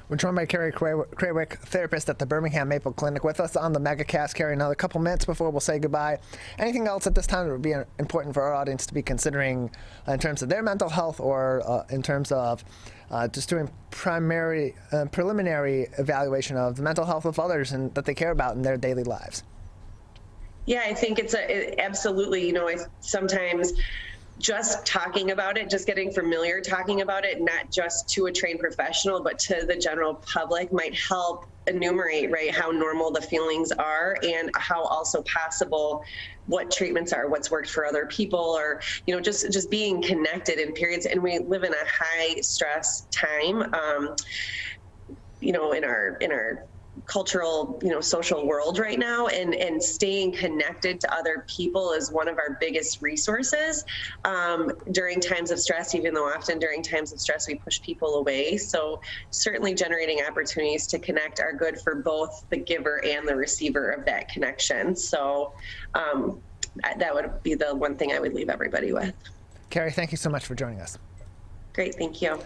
We're joined by Carrie Craywick, therapist at the Birmingham Maple Clinic, with us on the Megacast. Carrie, another couple minutes before we'll say goodbye. Anything else at this time that would be important for our audience to be considering in terms of their mental health, or in terms of just doing preliminary evaluation of the mental health of others and that they care about in their daily lives? Yeah, I think it's absolutely, sometimes just talking about it, just getting familiar talking about it, not just to a trained professional, but to the general public, might help enumerate, right, how normal the feelings are and how also possible what treatments are, what's worked for other people, or, just being connected in periods. And we live in a high stress time, in our cultural, social world right now, and staying connected to other people is one of our biggest resources during times of stress, even though often during times of stress we push people away. So certainly generating opportunities to connect are good for both the giver and the receiver of that connection. So that would be the one thing I would leave everybody with. Carrie, thank you so much for joining us. Great, thank you.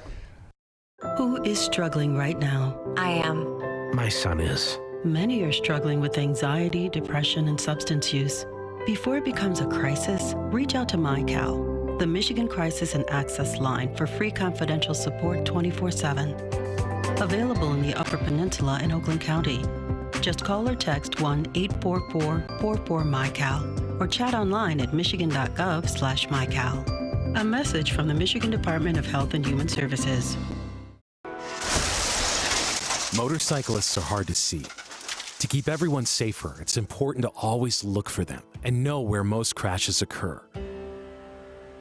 Who is struggling right now? I am. My son is. Many are struggling with anxiety, depression, and substance use. Before it becomes a crisis, reach out to MyCal, the Michigan Crisis and Access Line, for free confidential support 24/7. Available in the Upper Peninsula and Oakland County. Just call or text 1-844-44-MyCal or chat online at michigan.gov/MyCal. A message from the Michigan Department of Health and Human Services. Motorcyclists are hard to see. To keep everyone safer, it's important to always look for them and know where most crashes occur.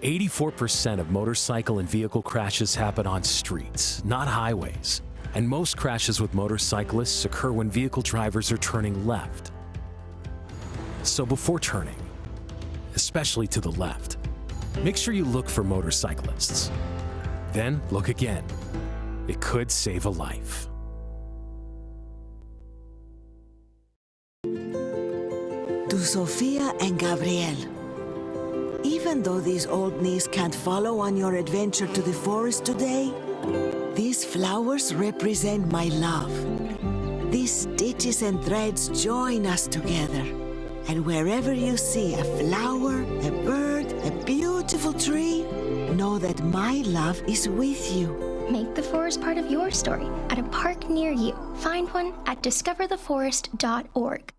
84% of motorcycle and vehicle crashes happen on streets, not highways. And most crashes with motorcyclists occur when vehicle drivers are turning left. So before turning, especially to the left, make sure you look for motorcyclists. Then look again. It could save a life. To Sophia and Gabriel. Even though these old knees can't follow on your adventure to the forest today, these flowers represent my love. These stitches and threads join us together. And wherever you see a flower, a bird, a beautiful tree, know that my love is with you. Make the forest part of your story at a park near you. Find one at discovertheforest.org.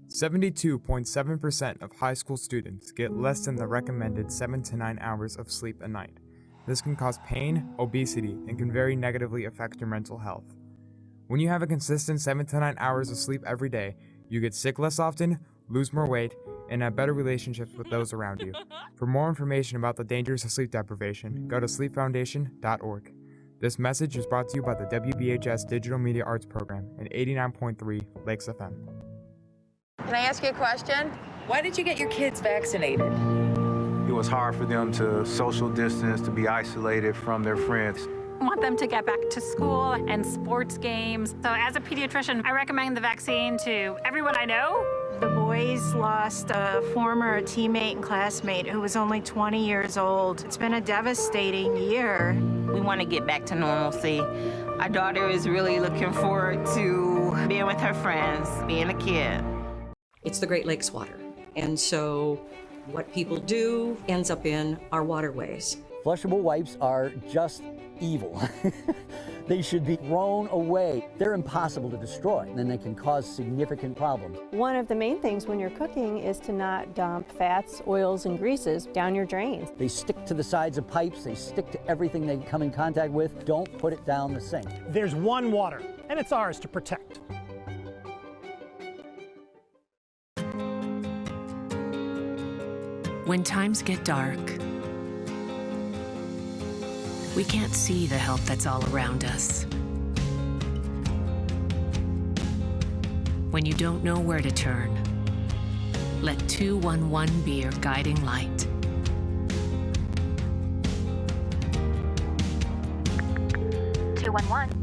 72.7% of high school students get less than the recommended 7 to 9 hours of sleep a night. This can cause pain, obesity, and can very negatively affect your mental health. When you have a consistent 7 to 9 hours of sleep every day, you get sick less often, lose more weight, and have better relationships with those around you. For more information about the dangers of sleep deprivation, go to sleepfoundation.org. This message is brought to you by the WBHS Digital Media Arts Program and 89.3 Lakes FM. Can I ask you a question? Why did you get your kids vaccinated? It was hard for them to social distance, to be isolated from their friends. I want them to get back to school and sports games. So as a pediatrician, I recommend the vaccine to everyone I know. The boys lost a former teammate and classmate who was only 20 years old. It's been a devastating year. We want to get back to normalcy. Our daughter is really looking forward to being with her friends, being a kid. It's the Great Lakes water. And so what people do ends up in our waterways. Flushable wipes are just evil. They should be thrown away. They're impossible to destroy, and they can cause significant problems. One of the main things when you're cooking is to not dump fats, oils, and greases down your drains. They stick to the sides of pipes. They stick to everything they come in contact with. Don't put it down the sink. There's one water, and it's ours to protect. When times get dark, we can't see the help that's all around us. When you don't know where to turn, let 211 be your guiding light.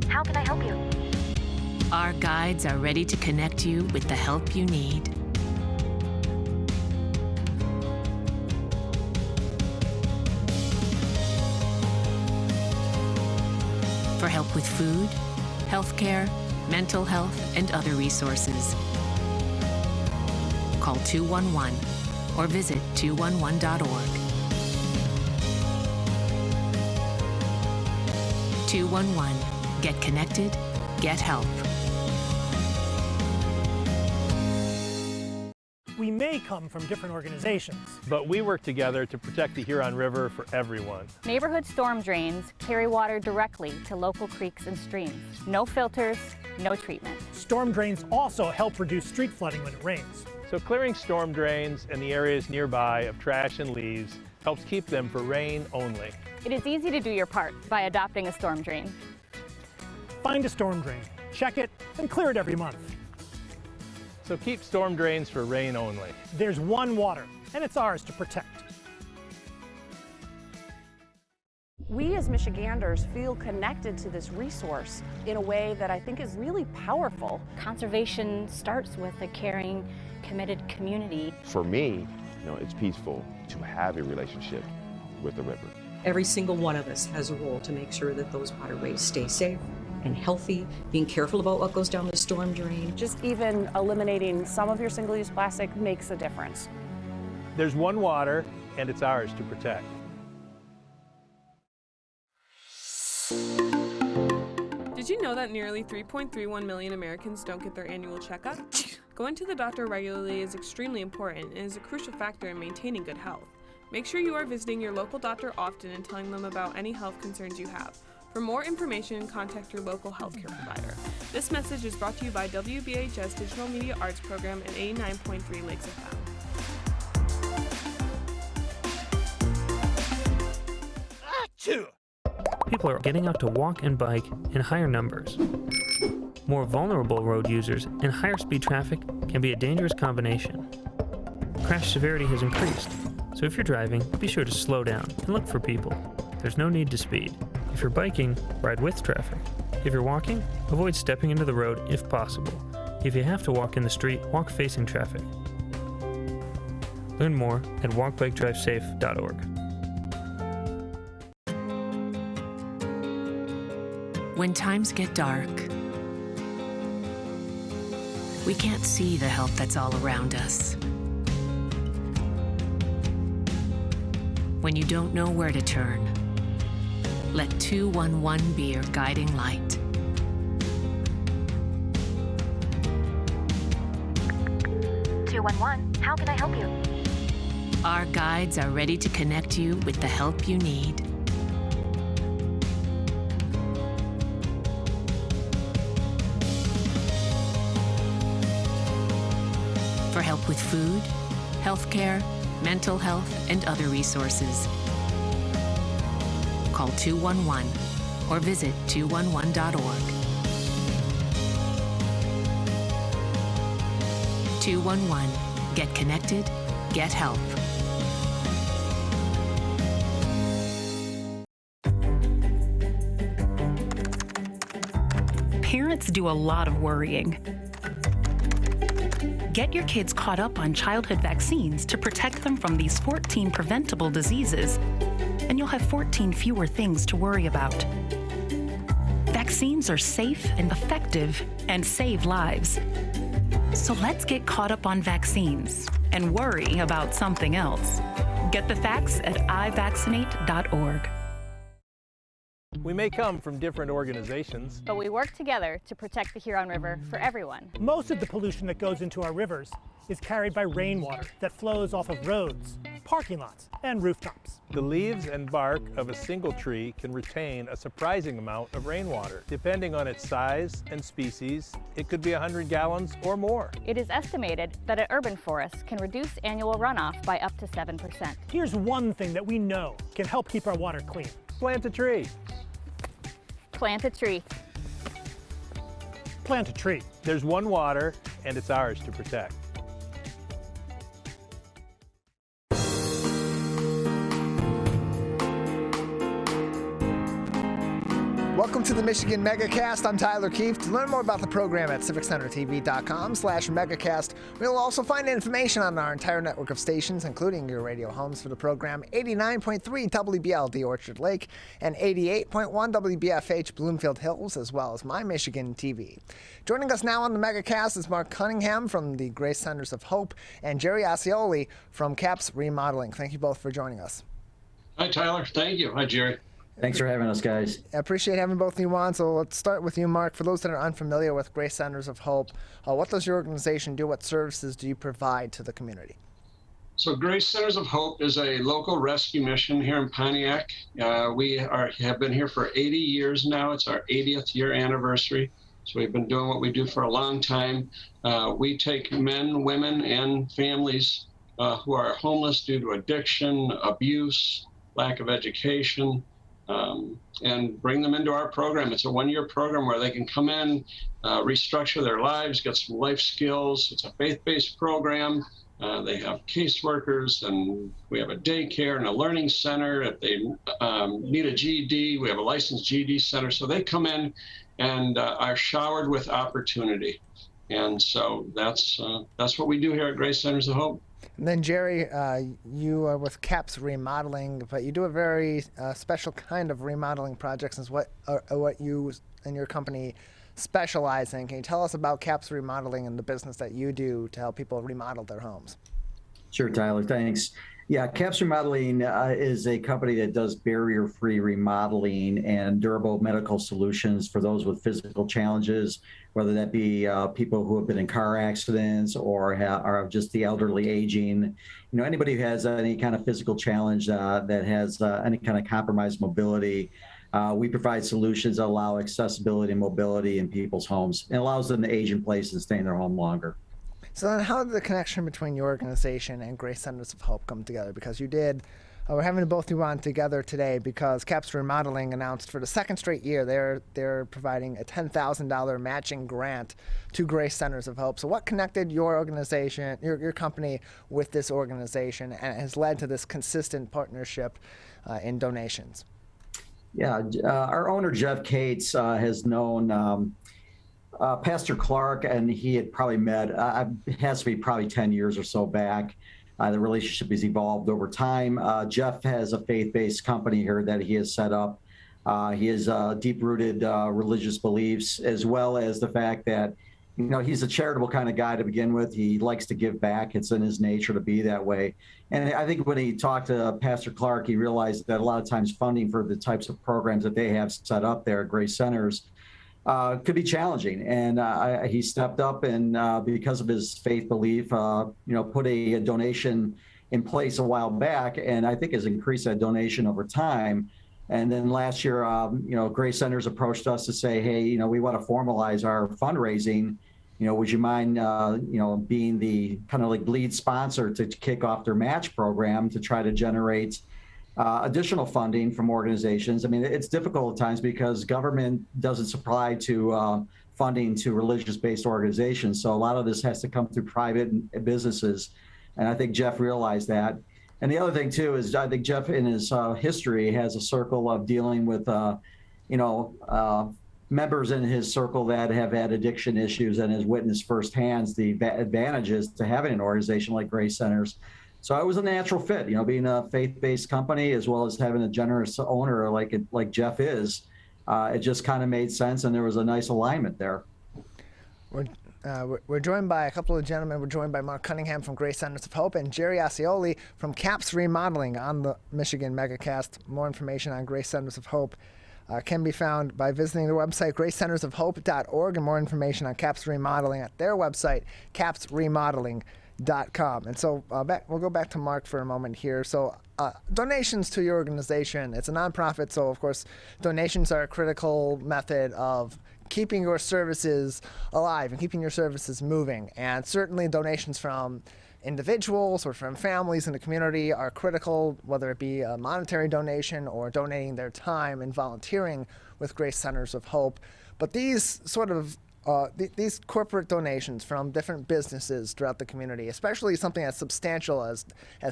How can I help you? Our guides are ready to connect you with the help you need. For help with food, healthcare, mental health, and other resources. Call 211 or visit 211.org. 211. Get connected, get help. We may come from different organizations, but we work together to protect the Huron River for everyone. Neighborhood storm drains carry water directly to local creeks and streams. No filters, no treatment. Storm drains also help reduce street flooding when it rains. So clearing storm drains and the areas nearby of trash and leaves helps keep them for rain only. It is easy to do your part by adopting a storm drain. Find a storm drain, check it, and clear it every month. So keep storm drains for rain only. There's one water, and it's ours to protect. We as Michiganders feel connected to this resource in a way that I think is really powerful. Conservation starts with a caring, committed community. For me, it's peaceful to have a relationship with the river. Every single one of us has a role to make sure that those waterways stay safe and healthy, being careful about what goes down the storm drain. Just even eliminating some of your single-use plastic makes a difference. There's one water, and it's ours to protect. Did you know that nearly 3.31 million Americans don't get their annual checkup? Going to the doctor regularly is extremely important and is a crucial factor in maintaining good health. Make sure you are visiting your local doctor often and telling them about any health concerns you have. For more information, contact your local healthcare provider. This message is brought to you by WBHS Digital Media Arts Program and 89.3 Lakes FM. People are getting out to walk and bike in higher numbers. More vulnerable road users and higher speed traffic can be a dangerous combination. Crash severity has increased, so if you're driving, be sure to slow down and look for people. There's no need to speed. If you're biking, ride with traffic. If you're walking, avoid stepping into the road if possible. If you have to walk in the street, walk facing traffic. Learn more at walkbikedrivesafe.org. When times get dark, we can't see the help that's all around us. When you don't know where to turn, let 211 be your guiding light. How can I help you? Our guides are ready to connect you with the help you need. For help with food, healthcare, mental health, and other resources. Call 211 or visit 211.org. 211. Get connected, get help. Parents do a lot of worrying. Get your kids caught up on childhood vaccines to protect them from these 14 preventable diseases, and you'll have 14 fewer things to worry about. Vaccines are safe and effective and save lives. So let's get caught up on vaccines and worry about something else. Get the facts at ivaccinate.org. We may come from different organizations, but we work together to protect the Huron River for everyone. Most of the pollution that goes into our rivers is carried by rainwater that flows off of roads, parking lots, and rooftops. The leaves and bark of a single tree can retain a surprising amount of rainwater. Depending on its size and species, it could be 100 gallons or more. It is estimated that an urban forest can reduce annual runoff by up to 7%. Here's one thing that we know can help keep our water clean. Plant a tree. Plant a tree. Plant a tree. There's one water, and it's ours to protect. Welcome to the Michigan Megacast. I'm Tyler Keefe. To learn more about the program at civiccentertv.com/megacast, you'll also find information on our entire network of stations, including your radio homes for the program, 89.3 WBLD Orchard Lake and 88.1 WBFH Bloomfield Hills, as well as My Michigan TV. Joining us now on the Megacast is Mark Cunningham from the Grace Centers of Hope and Jerry Osceoli from CAPS Remodeling. Thank you both for joining us. Hi, Tyler. Thank you. Hi, Jerry. Thanks for having us, guys. I appreciate having both of you on. So let's start with you, Mark. For those that are unfamiliar with Grace Centers of Hope, what does your organization do? What services do you provide to the community? So Grace Centers of Hope is a local rescue mission here in Pontiac. We have been here for 80 years now. It's our 80th year anniversary. So we've been doing what we do for a long time. We take men, women, and families who are homeless due to addiction, abuse, lack of education, and bring them into our program. It's a one-year program where they can come in, restructure their lives, get some life skills. It's a faith-based program. They have caseworkers, and we have a daycare and a learning center. If they need a GED, we have a licensed GED center. So they come in and are showered with opportunity. And so that's what we do here at Grace Centers of Hope. And then Jerry, you are with CAPS Remodeling, but you do a very special kind of remodeling projects. Is what you and your company specialize in. Can you tell us about CAPS Remodeling and the business that you do to help people remodel their homes? Sure, Tyler. Thanks. Yeah, CAPS Remodeling is a company that does barrier-free remodeling and durable medical solutions for those with physical challenges, whether that be people who have been in car accidents or are just the elderly aging. You know, anybody who has any kind of physical challenge that has any kind of compromised mobility. We provide solutions that allow accessibility and mobility in people's homes and allows them to age in place and stay in their home longer. So then how did the connection between your organization and Grace Centers of Hope come together? Because you did, we're having both you on together today because CAPS Remodeling announced for the second straight year they're providing a $10,000 matching grant to Grace Centers of Hope. So what connected your organization, your company with this organization and has led to this consistent partnership in donations? Yeah, our owner, Jeff Cates, has known Pastor Clark, and he had probably met, it has to be probably 10 years or so back. The relationship has evolved over time. Jeff has a faith-based company here that he has set up. He has deep-rooted religious beliefs, as well as the fact that, you know, he's a charitable kind of guy to begin with. He likes to give back. It's in his nature to be that way. And I think when he talked to Pastor Clark, he realized that a lot of times funding for the types of programs that they have set up there at Grace Centers could be challenging. And he stepped up and because of his faith belief, you know, put a donation in place a while back, and I think has increased that donation over time. And then last year, you know, Grace Centers approached us to say, hey, you know, we want to formalize our fundraising. You know, would you mind, you know, being the kind of like lead sponsor to kick off their match program to try to generate additional funding from organizations? I mean, it's difficult at times because government doesn't supply to funding to religious-based organizations. So a lot of this has to come through private businesses. And I think Jeff realized that. And the other thing, too, is I think Jeff in his history has a circle of dealing with, you know, members in his circle that have had addiction issues and has witnessed firsthand the advantages to having an organization like Grace Centers. So it was a natural fit, you know, being a faith-based company as well as having a generous owner like Jeff is. It just kind of made sense, and there was a nice alignment there. We're joined by a couple of gentlemen. We're joined by Mark Cunningham from Grace Centers of Hope and Jerry Osceoli from CAPS Remodeling on the Michigan Megacast. More information on Grace Centers of Hope can be found by visiting the website gracecentersofhope.org, and more information on CAPS Remodeling at their website, capsremodeling.com. And so we'll go back to Mark for a moment here. So donations to your organization, it's a nonprofit, so of course donations are a critical method of keeping your services alive and keeping your services moving. And certainly donations from individuals or from families in the community are critical, whether it be a monetary donation or donating their time and volunteering with Grace Centers of Hope. But these sort of these corporate donations from different businesses throughout the community, especially something as substantial as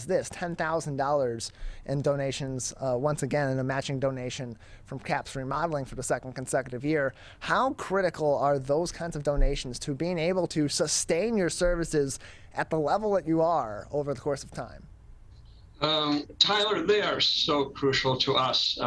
this, $10,000 in donations, once again in a matching donation from CAPS Remodeling for the second consecutive year. How critical are those kinds of donations to being able to sustain your services at the level that you are over the course of time? Tyler, they are so crucial to us.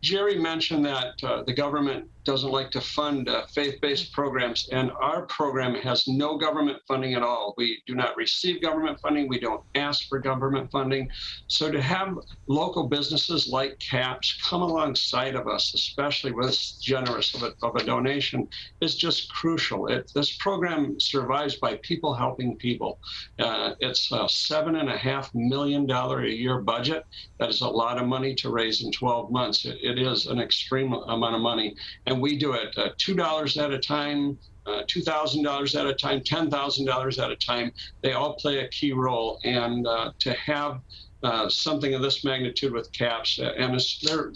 Jerry mentioned that the government doesn't like to fund faith-based programs, and our program has no government funding at all. We do not receive government funding. We don't ask for government funding. So to have local businesses like CAPS come alongside of us, especially with this generous of a donation, is just crucial. This program survives by people helping people. It's a $7.5 million a year budget. That is a lot of money to raise in 12 months. It is an extreme amount of money. And we do it $2 at a time, $2,000 at a time, $10,000 at a time. They all play a key role. And to have something of this magnitude with CAPS, and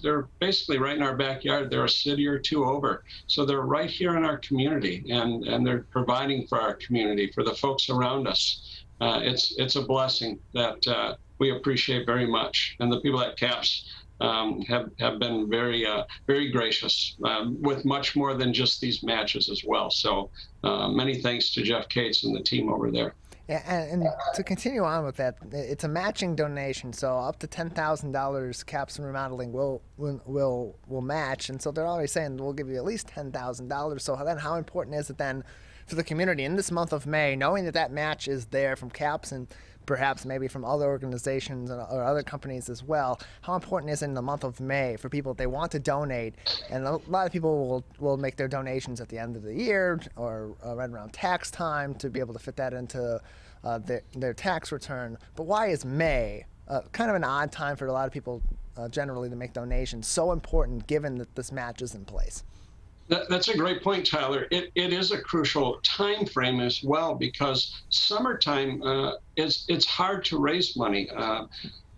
they're basically right in our backyard. They're a city or two over. So they're right here in our community, and they're providing for our community, for the folks around us. It's a blessing that we appreciate very much. And the people at CAPS have been very gracious with much more than just these matches as well. So many thanks to Jeff Cates and the team over there. Yeah, and to continue on with that, it's a matching donation, so up to $10,000 CAPS Remodeling will match, and so they're always saying we'll give you at least $10,000. So then, how important is it then for the community in this month of May, knowing that that match is there from CAPS and perhaps maybe from other organizations or other companies as well? How important is it in the month of May for people, if they want to donate? And a lot of people will make their donations at the end of the year or right around tax time to be able to fit that into their tax return. But why is May, kind of an odd time for a lot of people generally to make donations, so important given that this match is in place? That's a great point, Tyler. It is a crucial time frame as well, because summertime it's hard to raise money.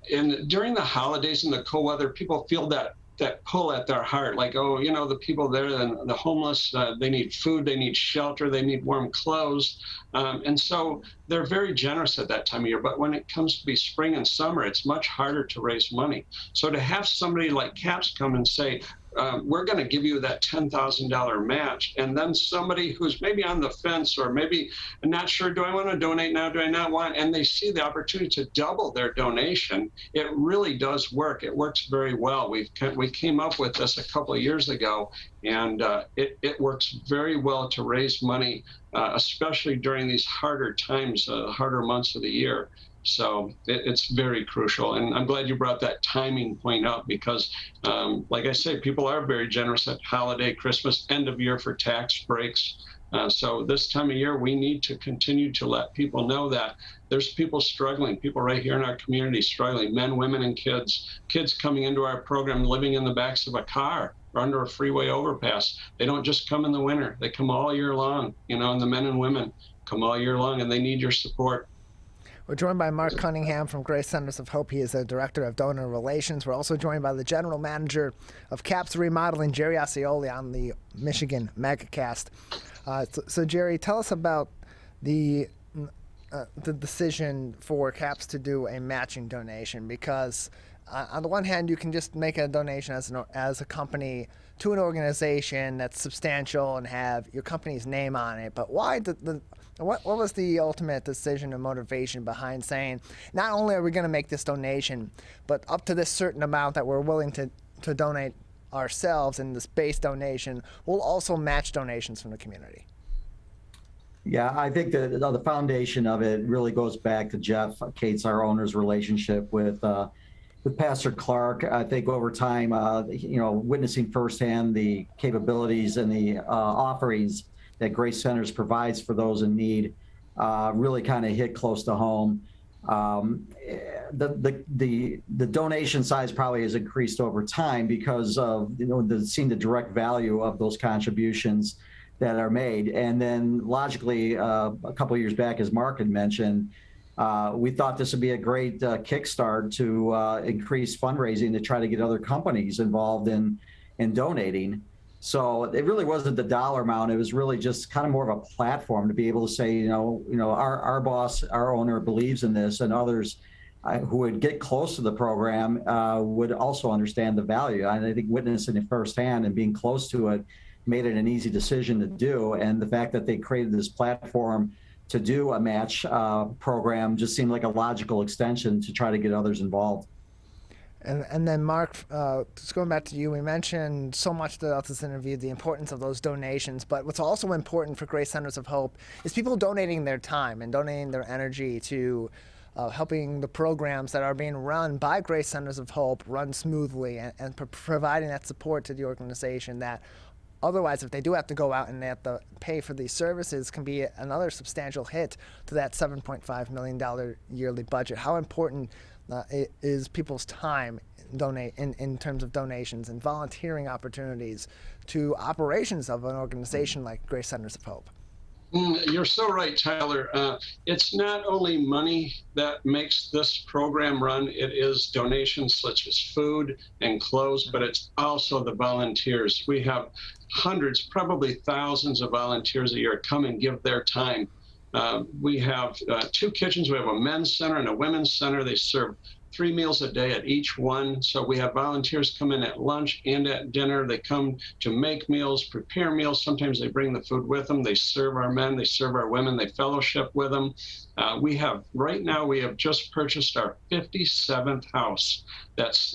And during the holidays and the cold weather, people feel that pull at their heart, like, oh, you know, the people there, the homeless, they need food, they need shelter, they need warm clothes. And so they're very generous at that time of year. But when it comes to be spring and summer, it's much harder to raise money. So to have somebody like CAPS come and say, we're going to give you that $10,000 match, and then somebody who's maybe on the fence or maybe not sure, do I want to donate now, do I not want, and they see the opportunity to double their donation, it really does work. It works very well. We came up with this a couple of years ago, and it works very well to raise money, especially during these harder times, harder months of the year. So it's very crucial. And I'm glad you brought that timing point up, because like I say, people are very generous at holiday, Christmas, end of year for tax breaks. So this time of year, we need to continue to let people know that there's people struggling, people right here in our community struggling, men, women, and kids coming into our program, living in the backs of a car or under a freeway overpass. They don't just come in the winter, they come all year long, you know, and the men and women come all year long, and they need your support. We're joined by Mark Cunningham from Grace Centers of Hope. He is the Director of Donor Relations. We're also joined by the General Manager of CAPS Remodeling, Jerry Osceoli, on the Michigan Megacast. So Jerry, tell us about the decision for CAPS to do a matching donation, because on the one hand, you can just make a donation as a company to an organization that's substantial and have your company's name on it. But why what was the ultimate decision and motivation behind saying, not only are we going to make this donation, but up to this certain amount that we're willing to donate ourselves in this base donation, we'll also match donations from the community? Yeah, I think the foundation of it really goes back to Jeff Cates, our owner's relationship with Pastor Clark. I think over time, witnessing firsthand the capabilities and the offerings that Grace Centers provides for those in need really kind of hit close to home. The donation size probably has increased over time because of seeing the direct value of those contributions that are made. And then logically, a couple of years back, as Mark had mentioned, we thought this would be a great kickstart to increase fundraising to try to get other companies involved in donating. So it really wasn't the dollar amount. It was really just kind of more of a platform to be able to say, our boss, our owner believes in this, and others who would get close to the program would also understand the value. And I think witnessing it firsthand and being close to it made it an easy decision to do. And the fact that they created this platform to do a match program just seemed like a logical extension to try to get others involved. And then Mark, just going back to you, we mentioned so much throughout this interview the importance of those donations, but what's also important for Grace Centers of Hope is people donating their time and donating their energy to helping the programs that are being run by Grace Centers of Hope run smoothly, and providing that support to the organization that otherwise, if they do have to go out and they have to pay for these services, can be another substantial hit to that $7.5 million yearly budget. How important is people's time in terms of donations and volunteering opportunities to operations of an organization like Grace Centers of Hope? You're so right, Tyler. It's not only money that makes this program run, it is donations such as food and clothes, but it's also the volunteers. We have hundreds, probably thousands of volunteers a year come and give their time. We have 2 kitchens. We have a men's center and a women's center. They serve 3 meals a day at each one. So we have volunteers come in at lunch and at dinner. They come to make meals, prepare meals. Sometimes they bring the food with them. They serve our men, they serve our women, they fellowship with them. Right now we have just purchased our 57th house.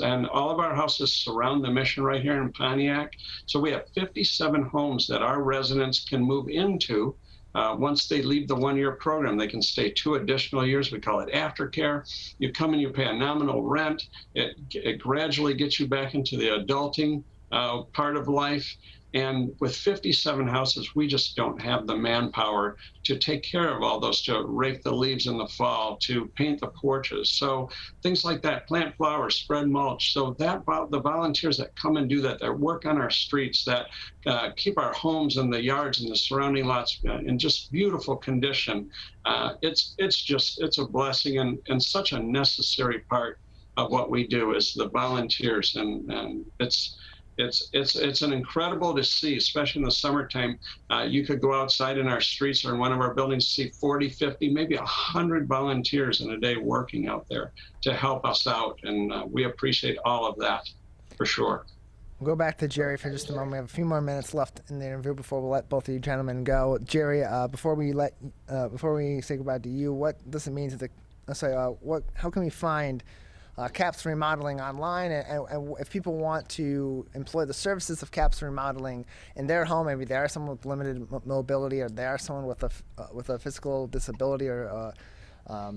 And all of our houses surround the mission right here in Pontiac. So we have 57 homes that our residents can move into. Once they leave the 1-year program, they can stay 2 additional years. We call it aftercare. You come and you pay a nominal rent. It gradually gets you back into the adulting part of life. And with 57 houses, we just don't have the manpower to take care of all those, to rake the leaves in the fall, to paint the porches. So things like that, plant flowers, spread mulch. So the volunteers that come and do that work on our streets, that keep our homes and the yards and the surrounding lots in just beautiful condition. It's a blessing and such a necessary part of what we do is the volunteers, and it's an incredible to see, especially in the summertime. You could go outside in our streets or in one of our buildings, see 40, 50, maybe 100 volunteers in a day working out there to help us out. And we appreciate all of that, for sure. We'll go back to Jerry for just a moment. We have a few more minutes left in the interview before we let both of you gentlemen go. Jerry, before we say goodbye to you, what does it mean to how can we find Caps Remodeling online, and if people want to employ the services of Caps Remodeling in their home, maybe they are someone with limited mobility, or they are someone with a physical disability, or a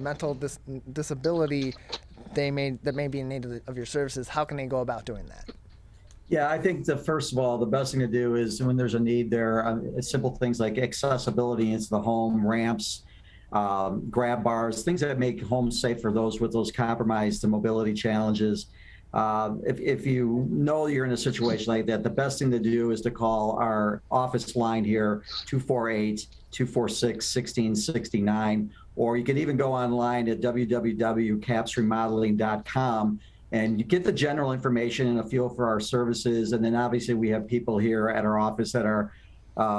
mental disability, that may be in need of your services. How can they go about doing that? Yeah, I think first of all, the best thing to do is when there's a need there, simple things like accessibility into the home, ramps, grab bars, things that make homes safe for those with those compromised and mobility challenges. If you know you're in a situation like that, the best thing to do is to call our office line here, 248-246-1669, or you can even go online at www.capsremodeling.com and you get the general information and a feel for our services. And then obviously we have people here at our office that are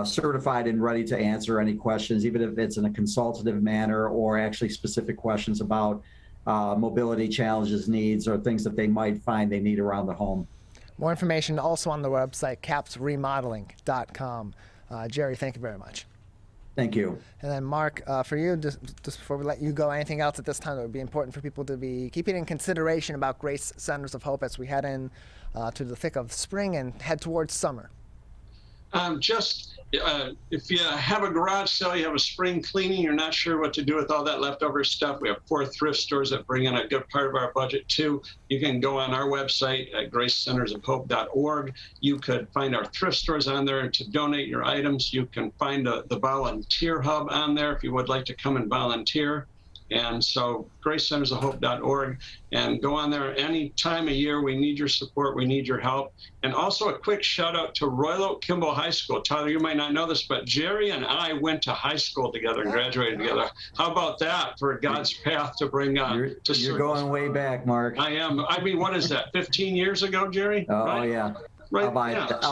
certified and ready to answer any questions, even if it's in a consultative manner or actually specific questions about mobility challenges, needs, or things that they might find they need around the home. More information also on the website, capsremodeling.com. Jerry, thank you very much. Thank you. And then Mark, for you, just before we let you go, anything else at this time that would be important for people to be keeping in consideration about Grace Centers of Hope as we head in to the thick of spring and head towards summer? If you have a garage sale, you have a spring cleaning, you're not sure what to do with all that leftover stuff, we have 4 thrift stores that bring in a good part of our budget too. You can go on our website at gracecentersofhope.org. You could find our thrift stores on there to donate your items. You can find the volunteer hub on there if you would like to come and volunteer. And so gracecentersofhope.org, and go on there any time of year. We need your support. We need your help. And also a quick shout out to Royal Oak Kimball High School. Tyler, you might not know this, but Jerry and I went to high school together and graduated together. How about that for God's path to bring You're going way back, Mark. I am. I mean, what is that, 15 years ago, Jerry? Oh, right? yeah. Right. I'll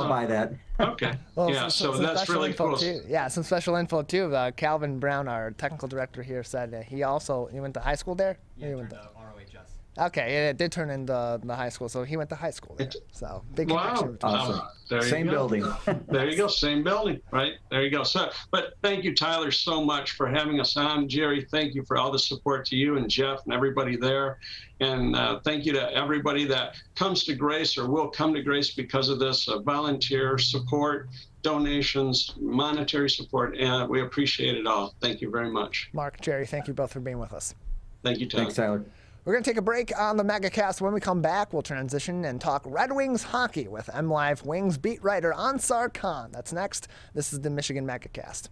buy that. Okay. Well, yeah, so that's really cool. Yeah, some special info too. Calvin Brown, our technical director here, said he went to high school there. Yeah, he went to ROHS. Okay, it did turn into the high school, so he went to high school there. So big connection. Awesome. Same building. There you go, same building, right? There you go. So, but thank you, Tyler, so much for having us on. Jerry, thank you for all the support to you and Jeff and everybody there. And thank you to everybody that comes to Grace or will come to Grace because of this, volunteer support, donations, monetary support, and we appreciate it all. Thank you very much. Mark, Jerry, thank you both for being with us. Thank you, Tyler. Thanks, Tyler. We're going to take a break on the Megacast. When we come back, we'll transition and talk Red Wings hockey with MLive Wings beat writer Ansar Khan. That's next. This is the Michigan Megacast.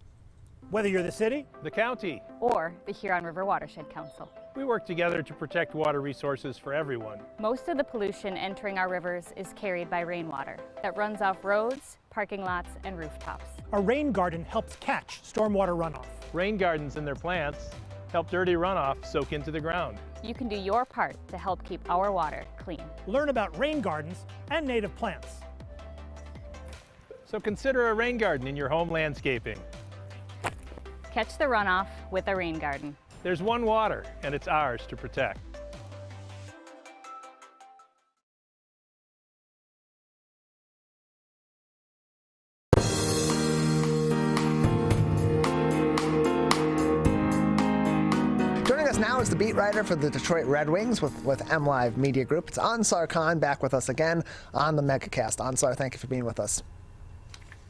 Whether you're the city, the county, or the Huron River Watershed Council, we work together to protect water resources for everyone. Most of the pollution entering our rivers is carried by rainwater that runs off roads, parking lots, and rooftops. A rain garden helps catch stormwater runoff. Rain gardens and their plants help dirty runoff soak into the ground. You can do your part to help keep our water clean. Learn about rain gardens and native plants. So consider a rain garden in your home landscaping. Catch the runoff with a rain garden. There's one water, and it's ours to protect. Joining us now is the beat writer for the Detroit Red Wings with MLive Media Group. It's Ansar Khan back with us again on the Megacast. Ansar, thank you for being with us.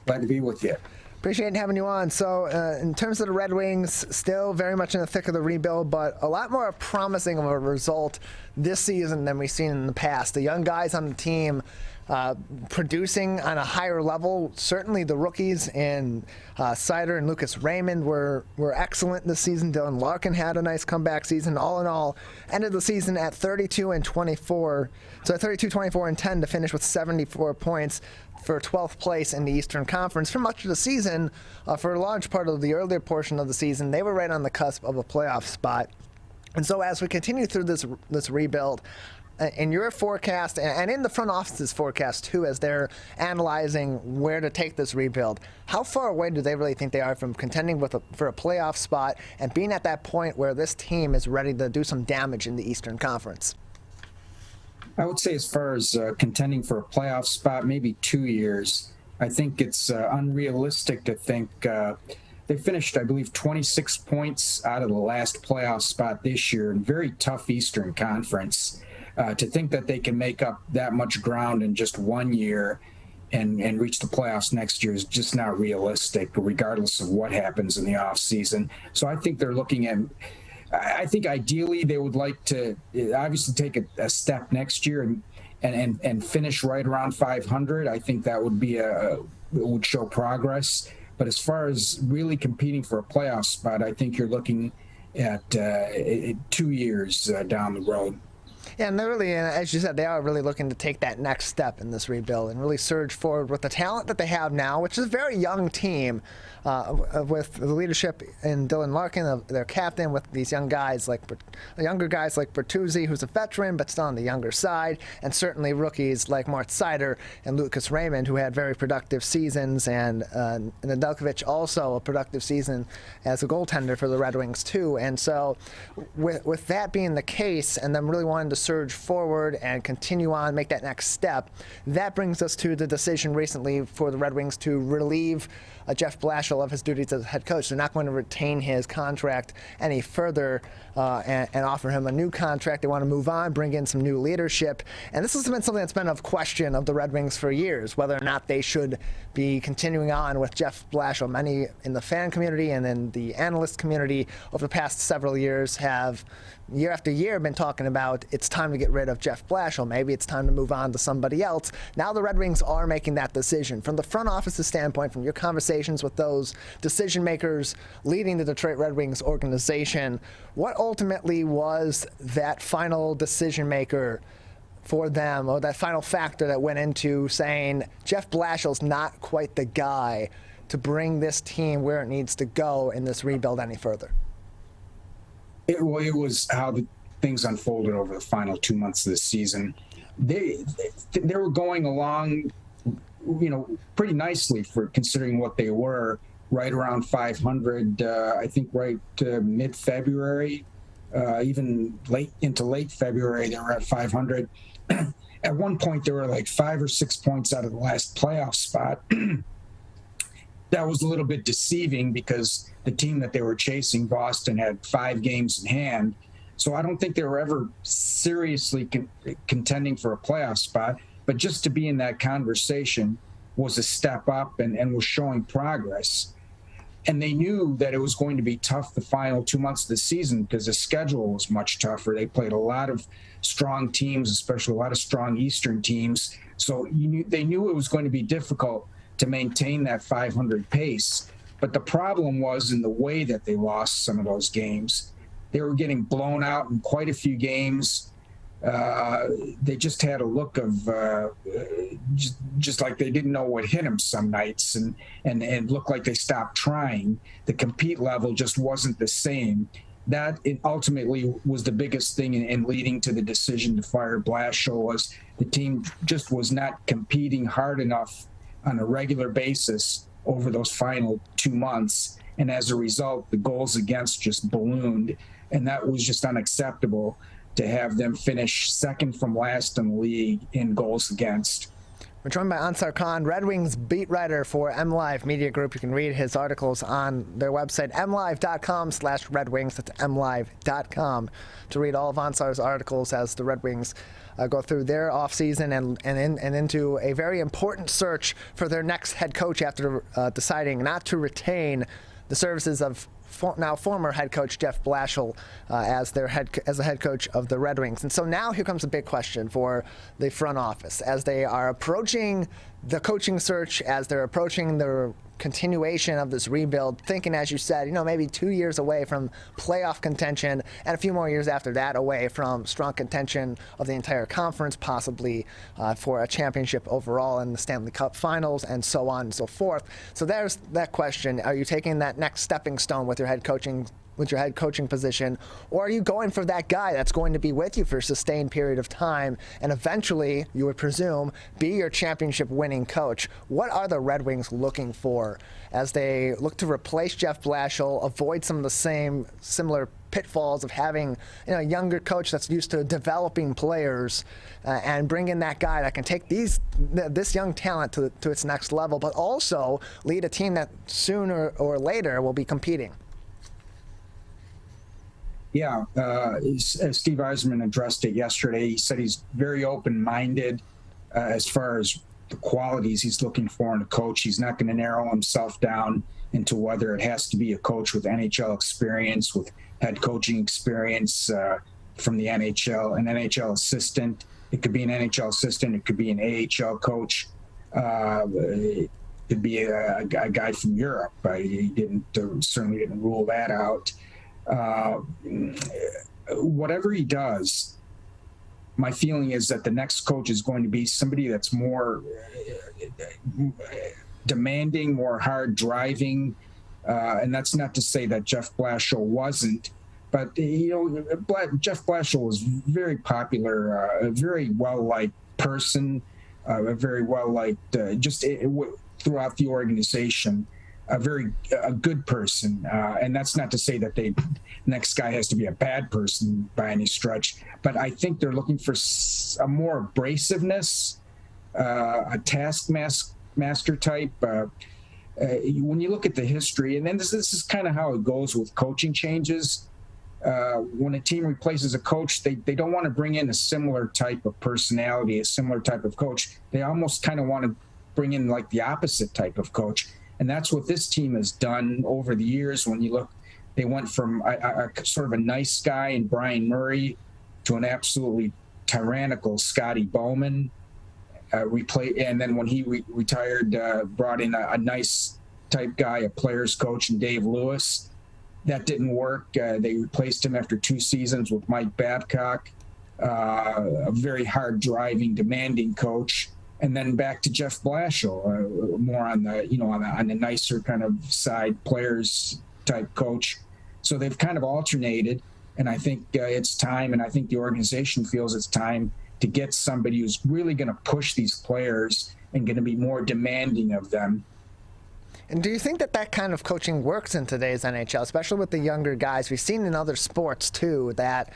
Glad to be with you. Appreciate having you on. So in terms of the Red Wings, still very much in the thick of the rebuild, but a lot more promising of a result this season than we've seen in the past. The young guys on the team producing on a higher level. Certainly the rookies in Sider and Lucas Raymond were excellent this season. Dylan Larkin had a nice comeback season. All in all, ended the season at 32-24. So 32-24-10 to finish with 74 points for 12th place in the Eastern Conference. For much of the season, for a large part of the earlier portion of the season, they were right on the cusp of a playoff spot. And so as we continue through this rebuild, in your forecast, and in the front office's forecast too, as they're analyzing where to take this rebuild, how far away do they really think they are from contending for a playoff spot and being at that point where this team is ready to do some damage in the Eastern Conference? I would say as far as contending for a playoff spot, maybe 2 years. I think it's unrealistic to think they finished, I believe, 26 points out of the last playoff spot this year in very tough Eastern Conference. To think that they can make up that much ground in just 1 year and reach the playoffs next year is just not realistic, regardless of what happens in the offseason. So I think they're looking at, I think ideally they would like to obviously take a step next year and finish right around 500. I think that would be would show progress. But as far as really competing for a playoff spot, I think you're looking at 2 years down the road. Yeah, and they're really, as you said, they are really looking to take that next step in this rebuild and really surge forward with the talent that they have now, which is a very young team, with the leadership in Dylan Larkin, their captain, with these younger guys like Bertuzzi, who's a veteran but still on the younger side, and certainly rookies like Mart Sider and Lucas Raymond, who had very productive seasons, and Nedeljkovic also a productive season as a goaltender for the Red Wings too. And so with that being the case, and them really wanting to surge forward and continue on, make that next step, that brings us to the decision recently for the Red Wings to relieve Jeff Blashill of his duties as head coach. They're not going to retain his contract any further and offer him a new contract. They want to move on, bring in some new leadership. And this has been something that's been of question of the Red Wings for years, whether or not they should be continuing on with Jeff Blashill. Many in the fan community and in the analyst community over the past several years have, year after year, been talking about it's time to get rid of Jeff Blashill. Maybe it's time to move on to somebody else. Now the Red Wings are making that decision. From the front office's standpoint, from your conversation conversations with those decision makers leading the Detroit Red Wings organization. What ultimately was that final decision maker for them, or that final factor that went into saying Jeff Blashill's not quite the guy to bring this team where it needs to go in this rebuild any further? It was how the things unfolded over the final 2 months of the season. They were going along, pretty nicely for considering what they were, right around 500. I think right mid-February, even late February, they were at 500. At one point, they were like 5 or 6 points out of the last playoff spot. That was a little bit deceiving because the team that they were chasing, Boston, had 5 games in hand. So I don't think they were ever seriously contending for a playoff spot. But just to be in that conversation was a step up and was showing progress. And they knew that it was going to be tough the final 2 months of the season because the schedule was much tougher. They played a lot of strong teams, especially a lot of strong Eastern teams. So they knew it was going to be difficult to maintain that 500 pace. But the problem was in the way that they lost some of those games. They were getting blown out in quite a few games. They just had a look of just like they didn't know what hit them some nights, and looked like they stopped trying. The compete level just wasn't the same. That ultimately was the biggest thing in leading to the decision to fire Blashill, was the team just was not competing hard enough on a regular basis over those final 2 months. And as a result, the goals against just ballooned. And that was just unacceptable to have them finish second from last in the league in goals against. We're joined by Ansar Khan, Red Wings beat writer for MLive Media Group. You can read his articles on their website, mlive.com/Red Wings. That's mlive.com to read all of Ansar's articles as the Red Wings go through their offseason and into a very important search for their next head coach after deciding not to retain the services of now former head coach Jeff Blashill as the head coach of the Red Wings. And so now here comes a big question for the front office as they are approaching the coaching search, as they're approaching the continuation of this rebuild, thinking, as you said, maybe 2 years away from playoff contention and a few more years after that away from strong contention of the entire conference, possibly for a championship overall in the Stanley Cup Finals and so on and so forth. So there's that question. Are you taking that next stepping stone with your head coaching position, or are you going for that guy that's going to be with you for a sustained period of time and eventually, you would presume, be your championship winning coach? What are the Red Wings looking for as they look to replace Jeff Blashill, avoid some of the similar pitfalls of having a younger coach that's used to developing players and bring in that guy that can take this young talent to its next level, but also lead a team that sooner or later will be competing? Yeah, as Steve Yzerman addressed it yesterday, he said he's very open-minded as far as the qualities he's looking for in a coach. He's not going to narrow himself down into whether it has to be a coach with NHL experience, with head coaching experience from the NHL, an NHL assistant. It could be an NHL assistant. It could be an AHL coach. It could be a guy from Europe. He certainly didn't rule that out. Whatever he does, my feeling is that the next coach is going to be somebody that's more demanding, more hard driving, and that's not to say that Jeff Blashill wasn't, but Jeff Blashill was very popular, a very well-liked person, a very well-liked throughout the organization. A good person, and that's not to say that the next guy has to be a bad person by any stretch, but I think they're looking for a more abrasiveness, a taskmaster type. When you look at the history, and then this is kind of how it goes with coaching changes. When a team replaces a coach, they don't want to bring in a similar type of personality, a similar type of coach. They almost kind of want to bring in like the opposite type of coach. And that's what this team has done over the years. When you look, they went from a sort of a nice guy in Brian Murray to an absolutely tyrannical Scotty Bowman. And then when he retired, brought in a nice type guy, a player's coach, and Dave Lewis. That didn't work. They replaced him after 2 seasons with Mike Babcock, a very hard driving, demanding coach. And then back to Jeff Blashill, more on the, on the nicer kind of side, players type coach. So they've kind of alternated, and I think it's time, and I think the organization feels it's time to get somebody who's really going to push these players and going to be more demanding of them. And do you think that kind of coaching works in today's NHL, especially with the younger guys? We've seen in other sports too that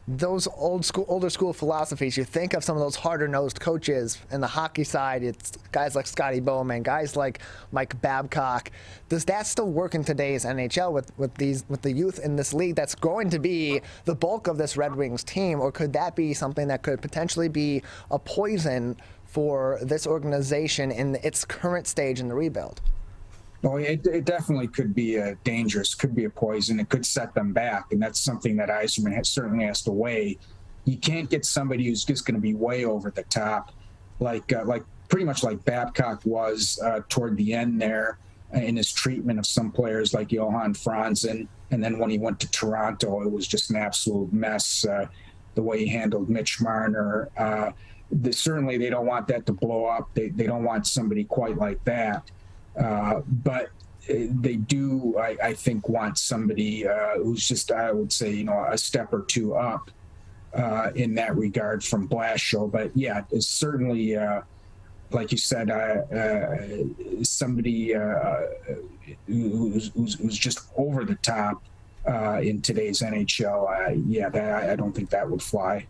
those older school philosophies, you think of some of those harder-nosed coaches. In the hockey side, it's guys like Scotty Bowman, guys like Mike Babcock. Does that still work in today's NHL with the youth in this league that's going to be the bulk of this Red Wings team, or could that be something that could potentially be a poison for this organization in its current stage in the rebuild? Well, it definitely could be dangerous, could be a poison. It could set them back, and that's something that Yzerman certainly has to weigh. You can't get somebody who's just going to be way over the top, like pretty much like Babcock was toward the end there in his treatment of some players like Johan Franzen. And then when he went to Toronto, it was just an absolute mess, the way he handled Mitch Marner. Certainly they don't want that to blow up. They don't want somebody quite like that. But they do, I think, want somebody who's just, I would say, a step or two up in that regard from Blashill. But yeah, it's certainly, like you said, somebody who's just over the top in today's NHL. I don't think that would fly.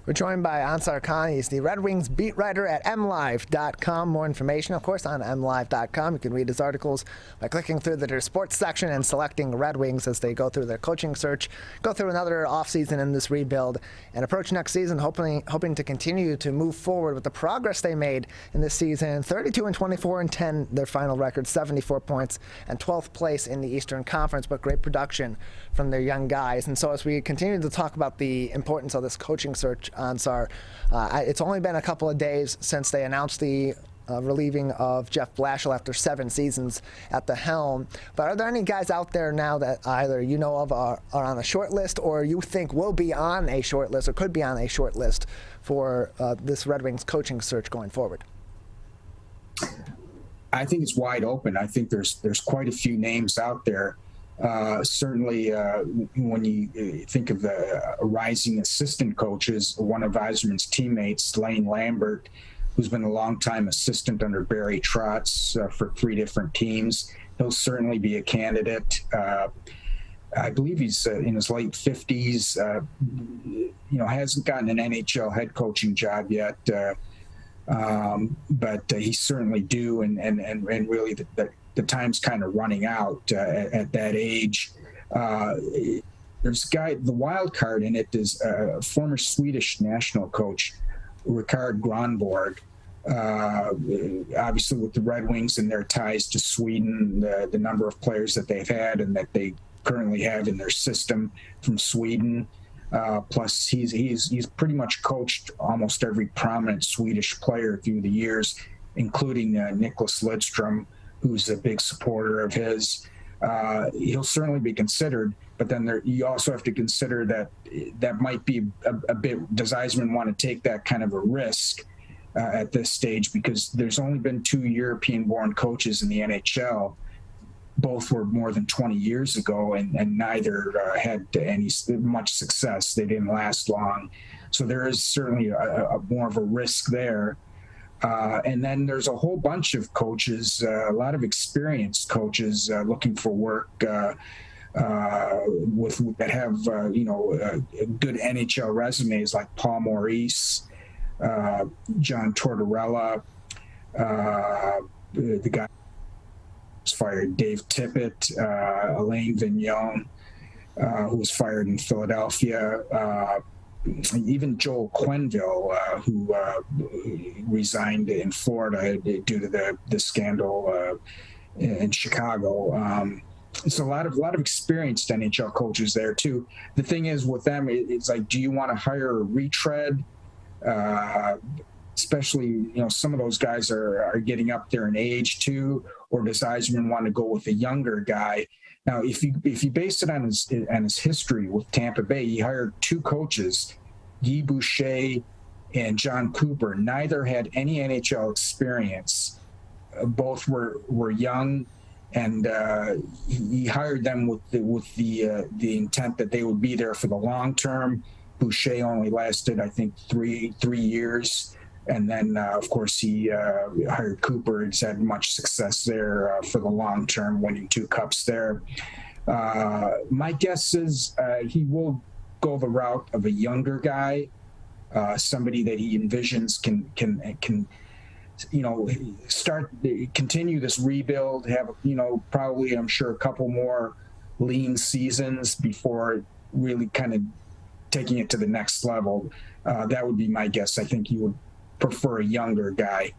We're joined by Ansar Khan. He's the Red Wings beat writer at MLive.com. More information, of course, on MLive.com. You can read his articles by clicking through their sports section and selecting Red Wings as they go through their coaching search, go through another offseason in this rebuild, and approach next season hoping to continue to move forward with the progress they made in this season. 32-24-10, their final record, 74 points, and 12th place in the Eastern Conference, but great production from their young guys. And so as we continue to talk about the importance of this coaching search, Ansar, it's only been a couple of days since they announced the relieving of Jeff Blashill after 7 seasons at the helm. But are there any guys out there now that either you know of are on a short list, or you think will be on a short list or could be on a short list for this Red Wings coaching search going forward? I think it's wide open. I think there's quite a few names out there. Certainly, when you think of the rising assistant coaches, one of Yzerman's teammates, Lane Lambert, who's been a longtime assistant under Barry Trotz for 3 different teams, he'll certainly be a candidate. I believe he's in his late 50s. Hasn't gotten an NHL head coaching job yet, but he's certainly due, and really the time's kind of running out at that age. There's a guy, the wild card in it is former Swedish national coach, Rickard Gronborg. Obviously with the Red Wings and their ties to Sweden, the number of players that they've had and that they currently have in their system from Sweden. Plus he's pretty much coached almost every prominent Swedish player through the years, including Nicklas Lidstrom, who's a big supporter of his. He'll certainly be considered, but then you also have to consider that might be a bit, does Yzerman want to take that kind of a risk at this stage? Because there's only been 2 European-born coaches in the NHL. Both were more than 20 years ago, and neither had any much success. They didn't last long. So there is certainly a more of a risk there. And then there's a whole bunch of coaches, a lot of experienced coaches looking for work that have good NHL resumes, like Paul Maurice, John Tortorella, the guy who was fired, Dave Tippett, Alain Vignon, who was fired in Philadelphia. Even Joel Quenneville, who resigned in Florida due to the scandal in Chicago. It's a lot of experienced NHL coaches there too. The thing is with them, it's like, do you want to hire a retread, especially, some of those guys are getting up there in age too, or does Yzerman want to go with a younger guy? Now, if you base it on his history with Tampa Bay, he hired two coaches, Guy Boucher and John Cooper. Neither had any NHL experience. Both were young, and he hired them with the intent that they would be there for the long term. Boucher only lasted, I think, three years, and then of course he hired Cooper. He's had much success there for the long term, winning 2 cups there. My guess is he will go the route of a younger guy, somebody that he envisions can continue this rebuild, have, probably, I'm sure, a couple more lean seasons before really kind of taking it to the next level. That would be my guess. I think you would prefer a younger guy.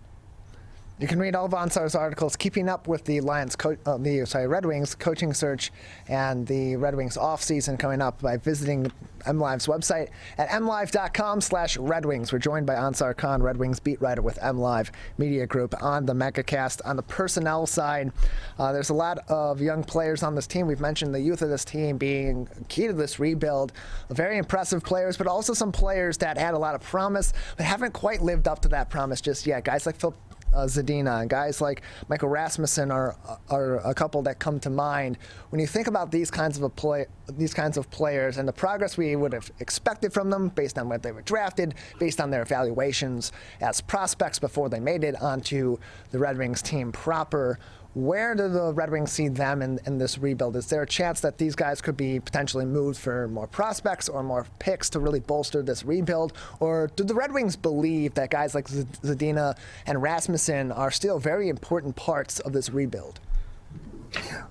You can read all of Onsar's articles keeping up with the Red Wings coaching search and the Red Wings off-season coming up by visiting MLive's website at mlive.com/Red Wings. We're joined by Onsar Khan, Red Wings beat writer with MLive Media Group, on the Megacast. On the personnel side, there's a lot of young players on this team. We've mentioned the youth of this team being key to this rebuild. Very impressive players, but also some players that had a lot of promise but haven't quite lived up to that promise just yet. Guys like Phil Zadina and guys like Michael Rasmussen are a couple that come to mind when you think about these kinds of players and the progress we would have expected from them based on what they were drafted, based on their evaluations as prospects before they made it onto the Red Wings team proper. Where do the Red Wings see them in this rebuild? Is there a chance that these guys could be potentially moved for more prospects or more picks to really bolster this rebuild? Or do the Red Wings believe that guys like Zadina and Rasmussen are still very important parts of this rebuild?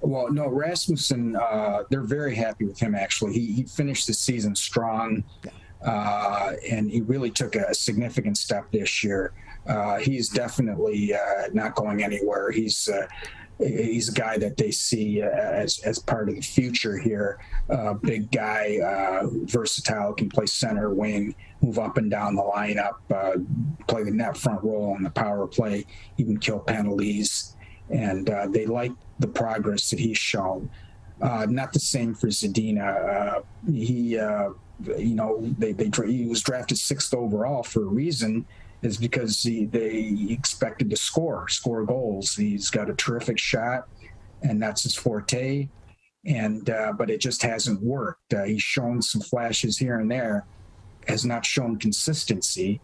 Well, no, Rasmussen, they're very happy with him, actually. He finished the season strong, and he really took a significant step this year. He's definitely not going anywhere. He's a guy that they see as part of the future here. Big guy, versatile, can play center, wing, move up and down the lineup, play the net front role on the power play, even kill penalties. And they like the progress that he's shown. Not the same for Zadina. He was drafted 6th overall for a reason. Is because they expected to score goals. He's got a terrific shot, and that's his forte. And but it just hasn't worked. He's shown some flashes here and there, has not shown consistency.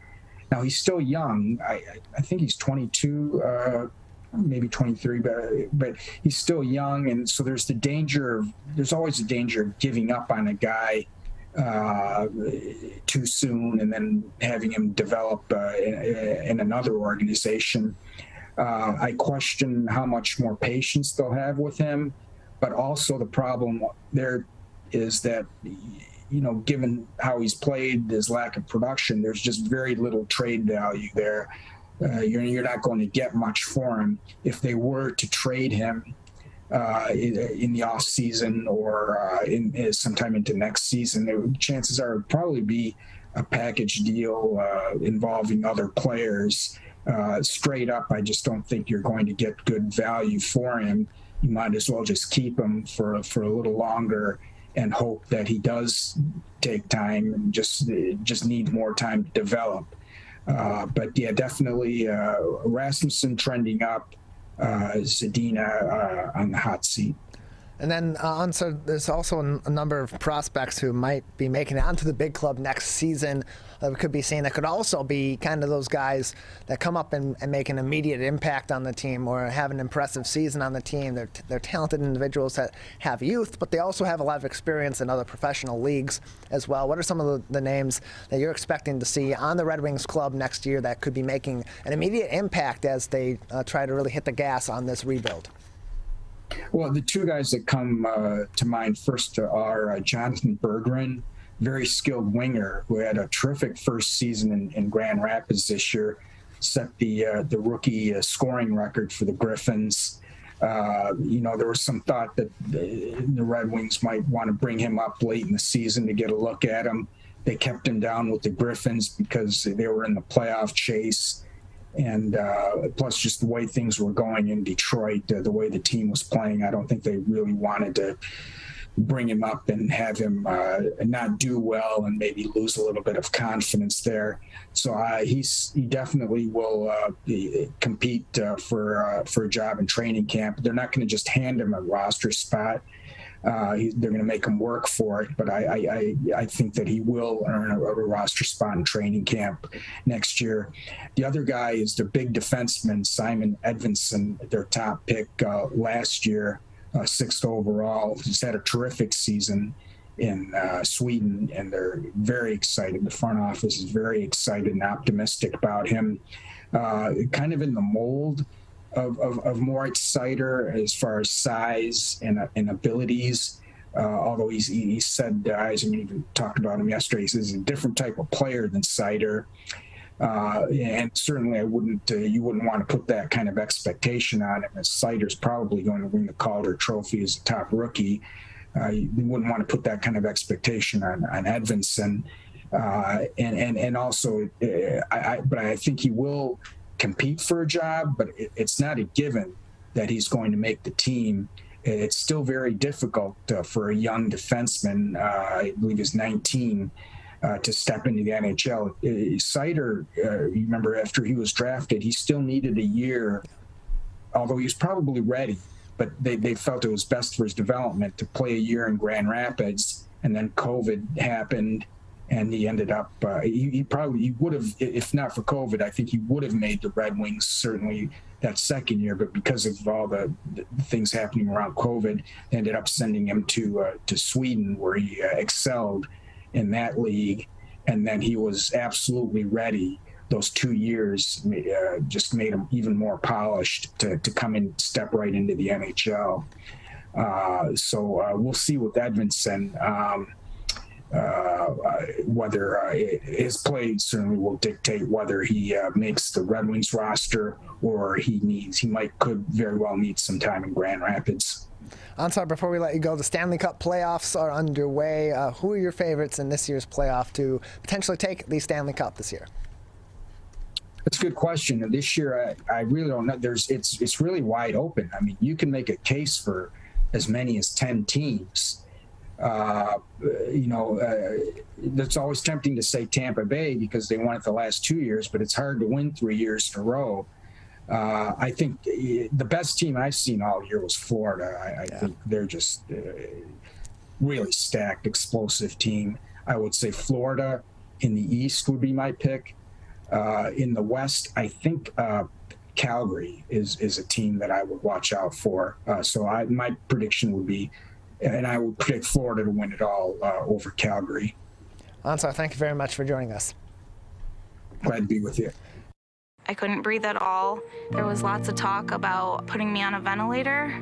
Now he's still young. I think he's 22, maybe 23, but he's still young, and so there's always the danger of giving up on a guy too soon and then having him develop in another organization. I question how much more patience they'll have with him, but also the problem there is that, given how he's played, his lack of production, there's just very little trade value there. You're not going to get much for him. If they were to trade him in the off season or sometime into next season, the chances are it would probably be a package deal involving other players. Straight up, I just don't think you're going to get good value for him. You might as well just keep him for a little longer and hope that he does take time and just need more time to develop. But yeah, definitely Rasmussen trending up. Zadina on the hot seat. And then so there's also a number of prospects who might be making it onto the big club next season that we could be seeing that could also be kind of those guys that come up and make an immediate impact on the team or have an impressive season on the team. They're talented individuals that have youth, but they also have a lot of experience in other professional leagues as well. What are some of the names that you're expecting to see on the Red Wings club next year that could be making an immediate impact as they try to really hit the gas on this rebuild? Well, the two guys that come to mind first are Jonathan Berggren, very skilled winger who had a terrific first season in Grand Rapids this year, set the rookie scoring record for the Griffins. There was some thought that the Red Wings might want to bring him up late in the season to get a look at him. they kept him down with the Griffins because they were in the playoff chase. And plus just the way things were going in Detroit, the way the team was playing, I don't think they really wanted to bring him up and have him not do well and maybe lose a little bit of confidence there. So he definitely will compete for a job in training camp. They're not going to just hand him a roster spot. They're going to make him work for it, but I think that he will earn a roster spot in training camp next year. The other guy is the big defenseman, Simon Edvinsson, their top pick last year, 6th overall. He's had a terrific season in Sweden, and they're very excited. The front office is very excited and optimistic about him. Kind of in the mold of Moritz Seider as far as size and abilities. Although he said, as we talked about him yesterday, he says he's a different type of player than Seider. And certainly you wouldn't want to put that kind of expectation on him, as Seider's probably going to win the Calder Trophy as a top rookie. You wouldn't want to put that kind of expectation on Edvinsson. And also, but I think he will compete for a job, but it's not a given that he's going to make the team. It's still very difficult for a young defenseman, I believe he's 19, to step into the NHL. Seider, you remember after he was drafted, he still needed a year, although he was probably ready, but they felt it was best for his development to play a year in Grand Rapids, and then COVID happened. And he ended up, he would have, if not for COVID, I think he would have made the Red Wings certainly that second year. But because of all the things happening around COVID, they ended up sending him to Sweden, where he excelled in that league. And then he was absolutely ready. Those 2 years just made him even more polished to come and step right into the NHL. So we'll see with Edvinsson. Whether his play certainly will dictate whether he makes the Red Wings roster or could very well need some time in Grand Rapids. Ansar, before we let you go, the Stanley Cup playoffs are underway. Who are your favorites in this year's playoff to potentially take the Stanley Cup this year? That's a good question. And this year, I really don't know. It's really wide open. I mean, you can make a case for as many as 10 teams. That's always tempting to say Tampa Bay because they won it the last 2 years, but it's hard to win 3 years in a row. I think the best team I've seen all year was Florida. I think they're just really stacked, explosive team. I would say Florida in the East would be my pick. In the West, I think Calgary is a team that I would watch out for. So my prediction would be, and I would predict Florida to win it all over Calgary. Ansar, thank you very much for joining us. Glad to be with you. I couldn't breathe at all. There was lots of talk about putting me on a ventilator.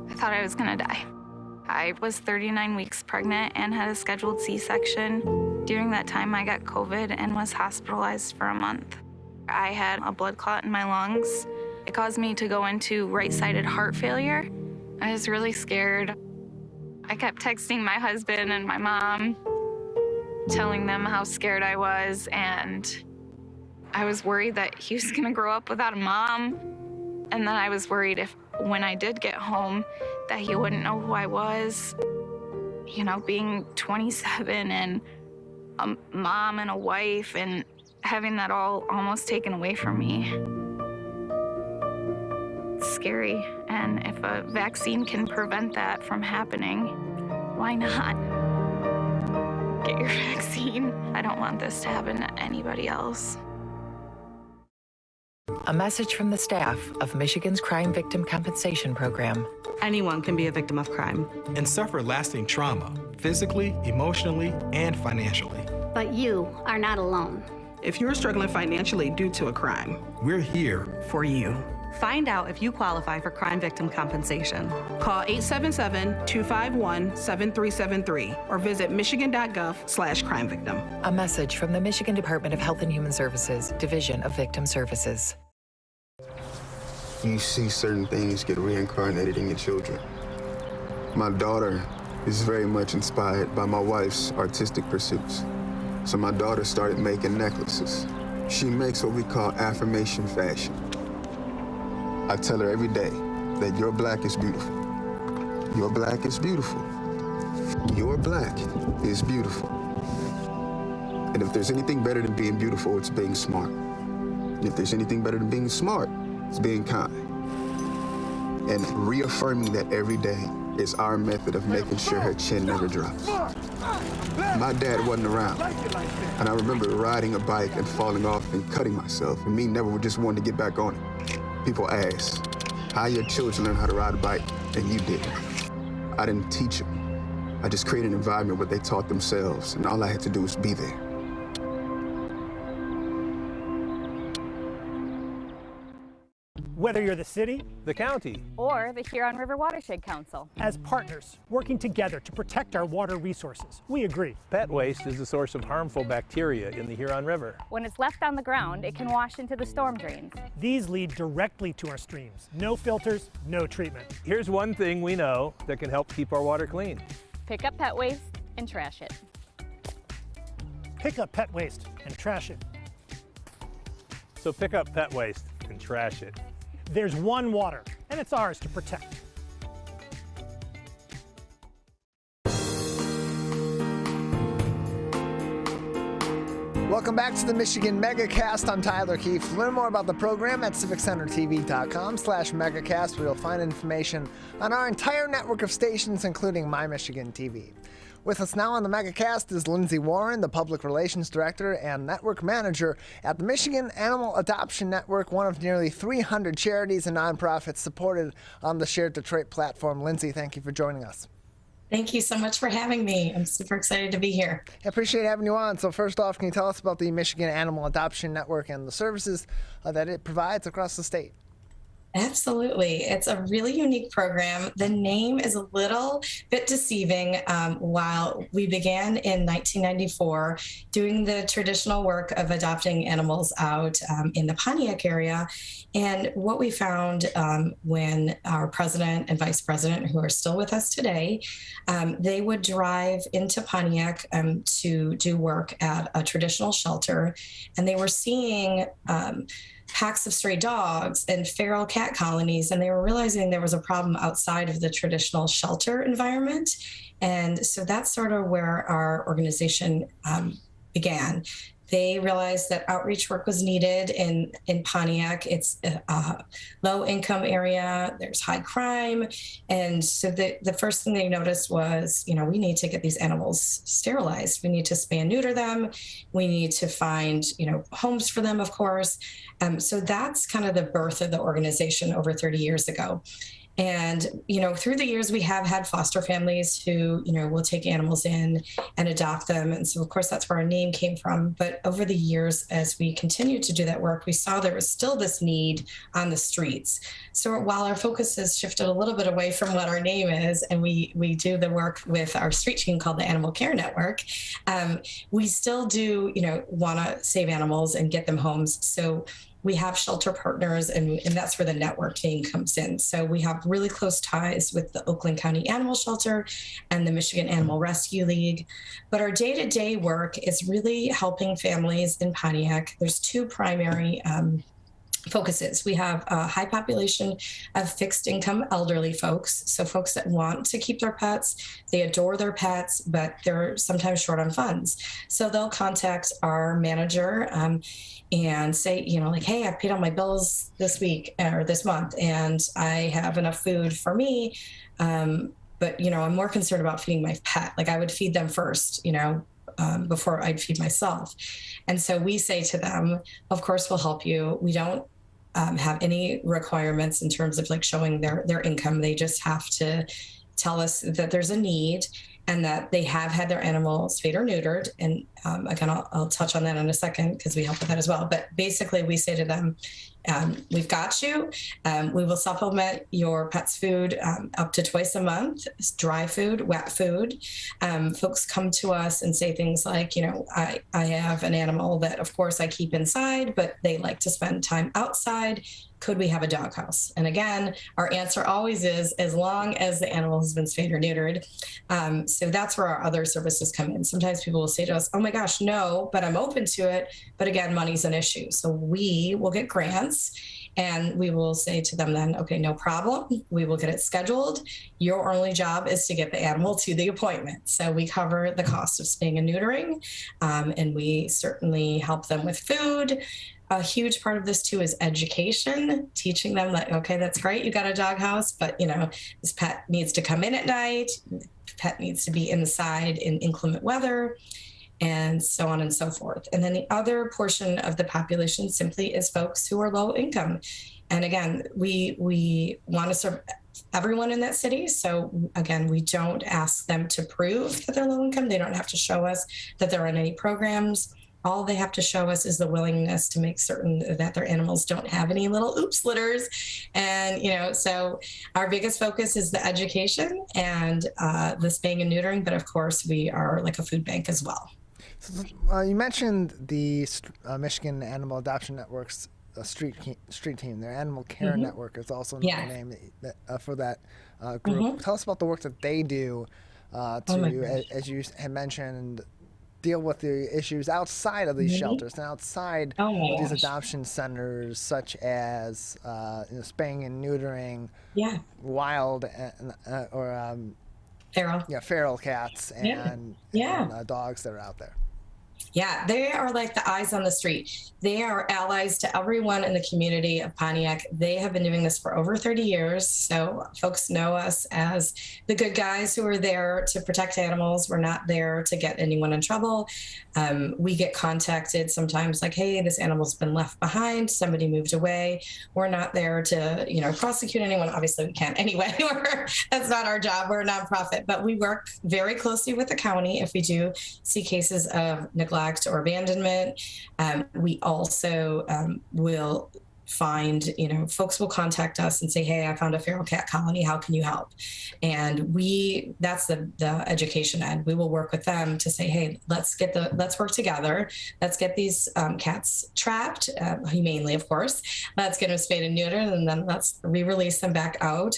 I thought I was gonna die. I was 39 weeks pregnant and had a scheduled C-section. During that time, I got COVID and was hospitalized for a month. I had a blood clot in my lungs. It caused me to go into right-sided heart failure. I was really scared. I kept texting my husband and my mom, telling them how scared I was, and I was worried that he was gonna grow up without a mom. And then I was worried if, when I did get home, that he wouldn't know who I was. You know, being 27 and a mom and a wife and having that all almost taken away from me. It's scary, and if a vaccine can prevent that from happening, why not? Get your vaccine. I don't want this to happen to anybody else. A message from the staff of Michigan's Crime Victim Compensation Program. Anyone can be a victim of crime and suffer lasting trauma, physically, emotionally, and financially. But you are not alone. If you're struggling financially due to a crime, we're here for you. Find out if you qualify for crime victim compensation. Call 877-251-7373 or visit michigan.gov/crime-victim. A message from the Michigan Department of Health and Human Services, Division of Victim Services. You see certain things get reincarnated in your children. My daughter is very much inspired by my wife's artistic pursuits. So my daughter started making necklaces. She makes what we call affirmation fashion. I tell her every day that your black is beautiful. Your black is beautiful. Your black is beautiful. And if there's anything better than being beautiful, it's being smart. And if there's anything better than being smart, it's being kind. And reaffirming that every day is our method of making sure her chin never drops. My dad wasn't around, and I remember riding a bike and falling off and cutting myself, and me never just wanting to get back on it. People ask, how your children learn how to ride a bike, and you didn't. I didn't teach them. I just created an environment where they taught themselves, and all I had to do was be there. Whether you're the city, the county, or the Huron River Watershed Council. As partners, working together to protect our water resources, we agree. Pet waste is the source of harmful bacteria in the Huron River. When it's left on the ground, it can wash into the storm drains. These lead directly to our streams. No filters, no treatment. Here's one thing we know that can help keep our water clean. Pick up pet waste and trash it. Pick up pet waste and trash it. So pick up pet waste and trash it. There's one water, and it's ours to protect. Welcome back to the Michigan Megacast. I'm Tyler Keefe. Learn more about the program at civiccentertv.com/megacast, where you'll find information on our entire network of stations, including My Michigan TV. With us now on the Megacast is Lindsay Warren, the Public Relations Director and Network Manager at the Mighican Animal Adoption Network, one of nearly 300 charities and nonprofits supported on the Shared Detroit platform. Lindsay, thank you for joining us. Thank you so much for having me. I'm super excited to be here. I appreciate having you on. So first off, can you tell us about the Mighican Animal Adoption Network and the services that it provides across the state? Absolutely. It's a really unique program. The name is a little bit deceiving. While we began in 1994 doing the traditional work of adopting animals out in the Pontiac area, and what we found when our president and vice president, who are still with us today, they would drive into Pontiac to do work at a traditional shelter, and they were seeing packs of stray dogs and feral cat colonies, and they were realizing there was a problem outside of the traditional shelter environment. And so that's sort of where our organization began. They realized that outreach work was needed in Pontiac. It's a low-income area. There's high crime. And so the first thing they noticed was, we need to get these animals sterilized. We need to spay and neuter them. We need to find, homes for them, of course. So that's kind of the birth of the organization over 30 years ago. And, through the years, we have had foster families who, will take animals in and adopt them. And so, of course, that's where our name came from. But over the years, as we continued to do that work, we saw there was still this need on the streets. So while our focus has shifted a little bit away from what our name is, and we do the work with our street team called the Animal Care Network, we still do, want to save animals and get them homes. So we have shelter partners, and that's where the network name comes in. So we have really close ties with the Oakland County Animal Shelter and the Michigan Animal Rescue League. But our day-to-day work is really helping families in Pontiac. There's two primary focuses. We have a high population of fixed income elderly folks. So folks that want to keep their pets, they adore their pets, but they're sometimes short on funds. So they'll contact our manager and say, hey, I've paid all my bills this week or this month, and I have enough food for me. But, I'm more concerned about feeding my pet. Like, I would feed them first, before I'd feed myself. And so we say to them, of course, we'll help you. We don't have any requirements in terms of showing their income. They just have to tell us that there's a need and that they have had their animals spayed or neutered. And again, I'll touch on that in a second because we help with that as well. But basically we say to them, we've got you. We will supplement your pet's food up to twice a month, dry food, wet food. Folks come to us and say things like, I have an animal that of course I keep inside, but they like to spend time outside. Could we have a doghouse? And again, our answer always is, as long as the animal has been spayed or neutered. So that's where our other services come in. Sometimes people will say to us, oh my gosh, no, but I'm open to it. But again, money's an issue. So we will get grants and we will say to them then, okay, no problem. We will get it scheduled. Your only job is to get the animal to the appointment. So we cover the cost of spaying and neutering, and we certainly help them with food. A huge part of this too is education, teaching them that, okay, that's great, you got a doghouse, but this pet needs to come in at night, pet needs to be inside in inclement weather, and so on and so forth. And then the other portion of the population simply is folks who are low income. And again, we want to serve everyone in that city. So again, we don't ask them to prove that they're low income. They don't have to show us that they're on any programs. All they have to show us is the willingness to make certain that their animals don't have any little oops litters. And, so our biggest focus is the education and the spaying and neutering. But of course, we are like a food bank as well. So, you mentioned the Mighican Animal Adoption Network's street team. Their Animal Care Network is also another name for that group. Tell us about the work that they do as you had mentioned, deal with the issues outside of these shelters and outside of these adoption centers, such as spaying and neutering wild or feral cats and dogs that are out there. Yeah, they are like the eyes on the street. They are allies to everyone in the community of Pontiac. They have been doing this for over 30 years. So folks know us as the good guys who are there to protect animals. We're not there to get anyone in trouble. We get contacted sometimes like, hey, this animal's been left behind. Somebody moved away. We're not there to, prosecute anyone. Obviously, we can't anyway. That's not our job. We're a nonprofit. But we work very closely with the county if we do see cases of neglect or abandonment. We also will find, folks will contact us and say, hey, I found a feral cat colony. How can you help? And that's the education end. We will work with them to say, hey, let's work together. Let's get these cats trapped, humanely, of course. Let's get them spayed and neutered, and then let's re-release them back out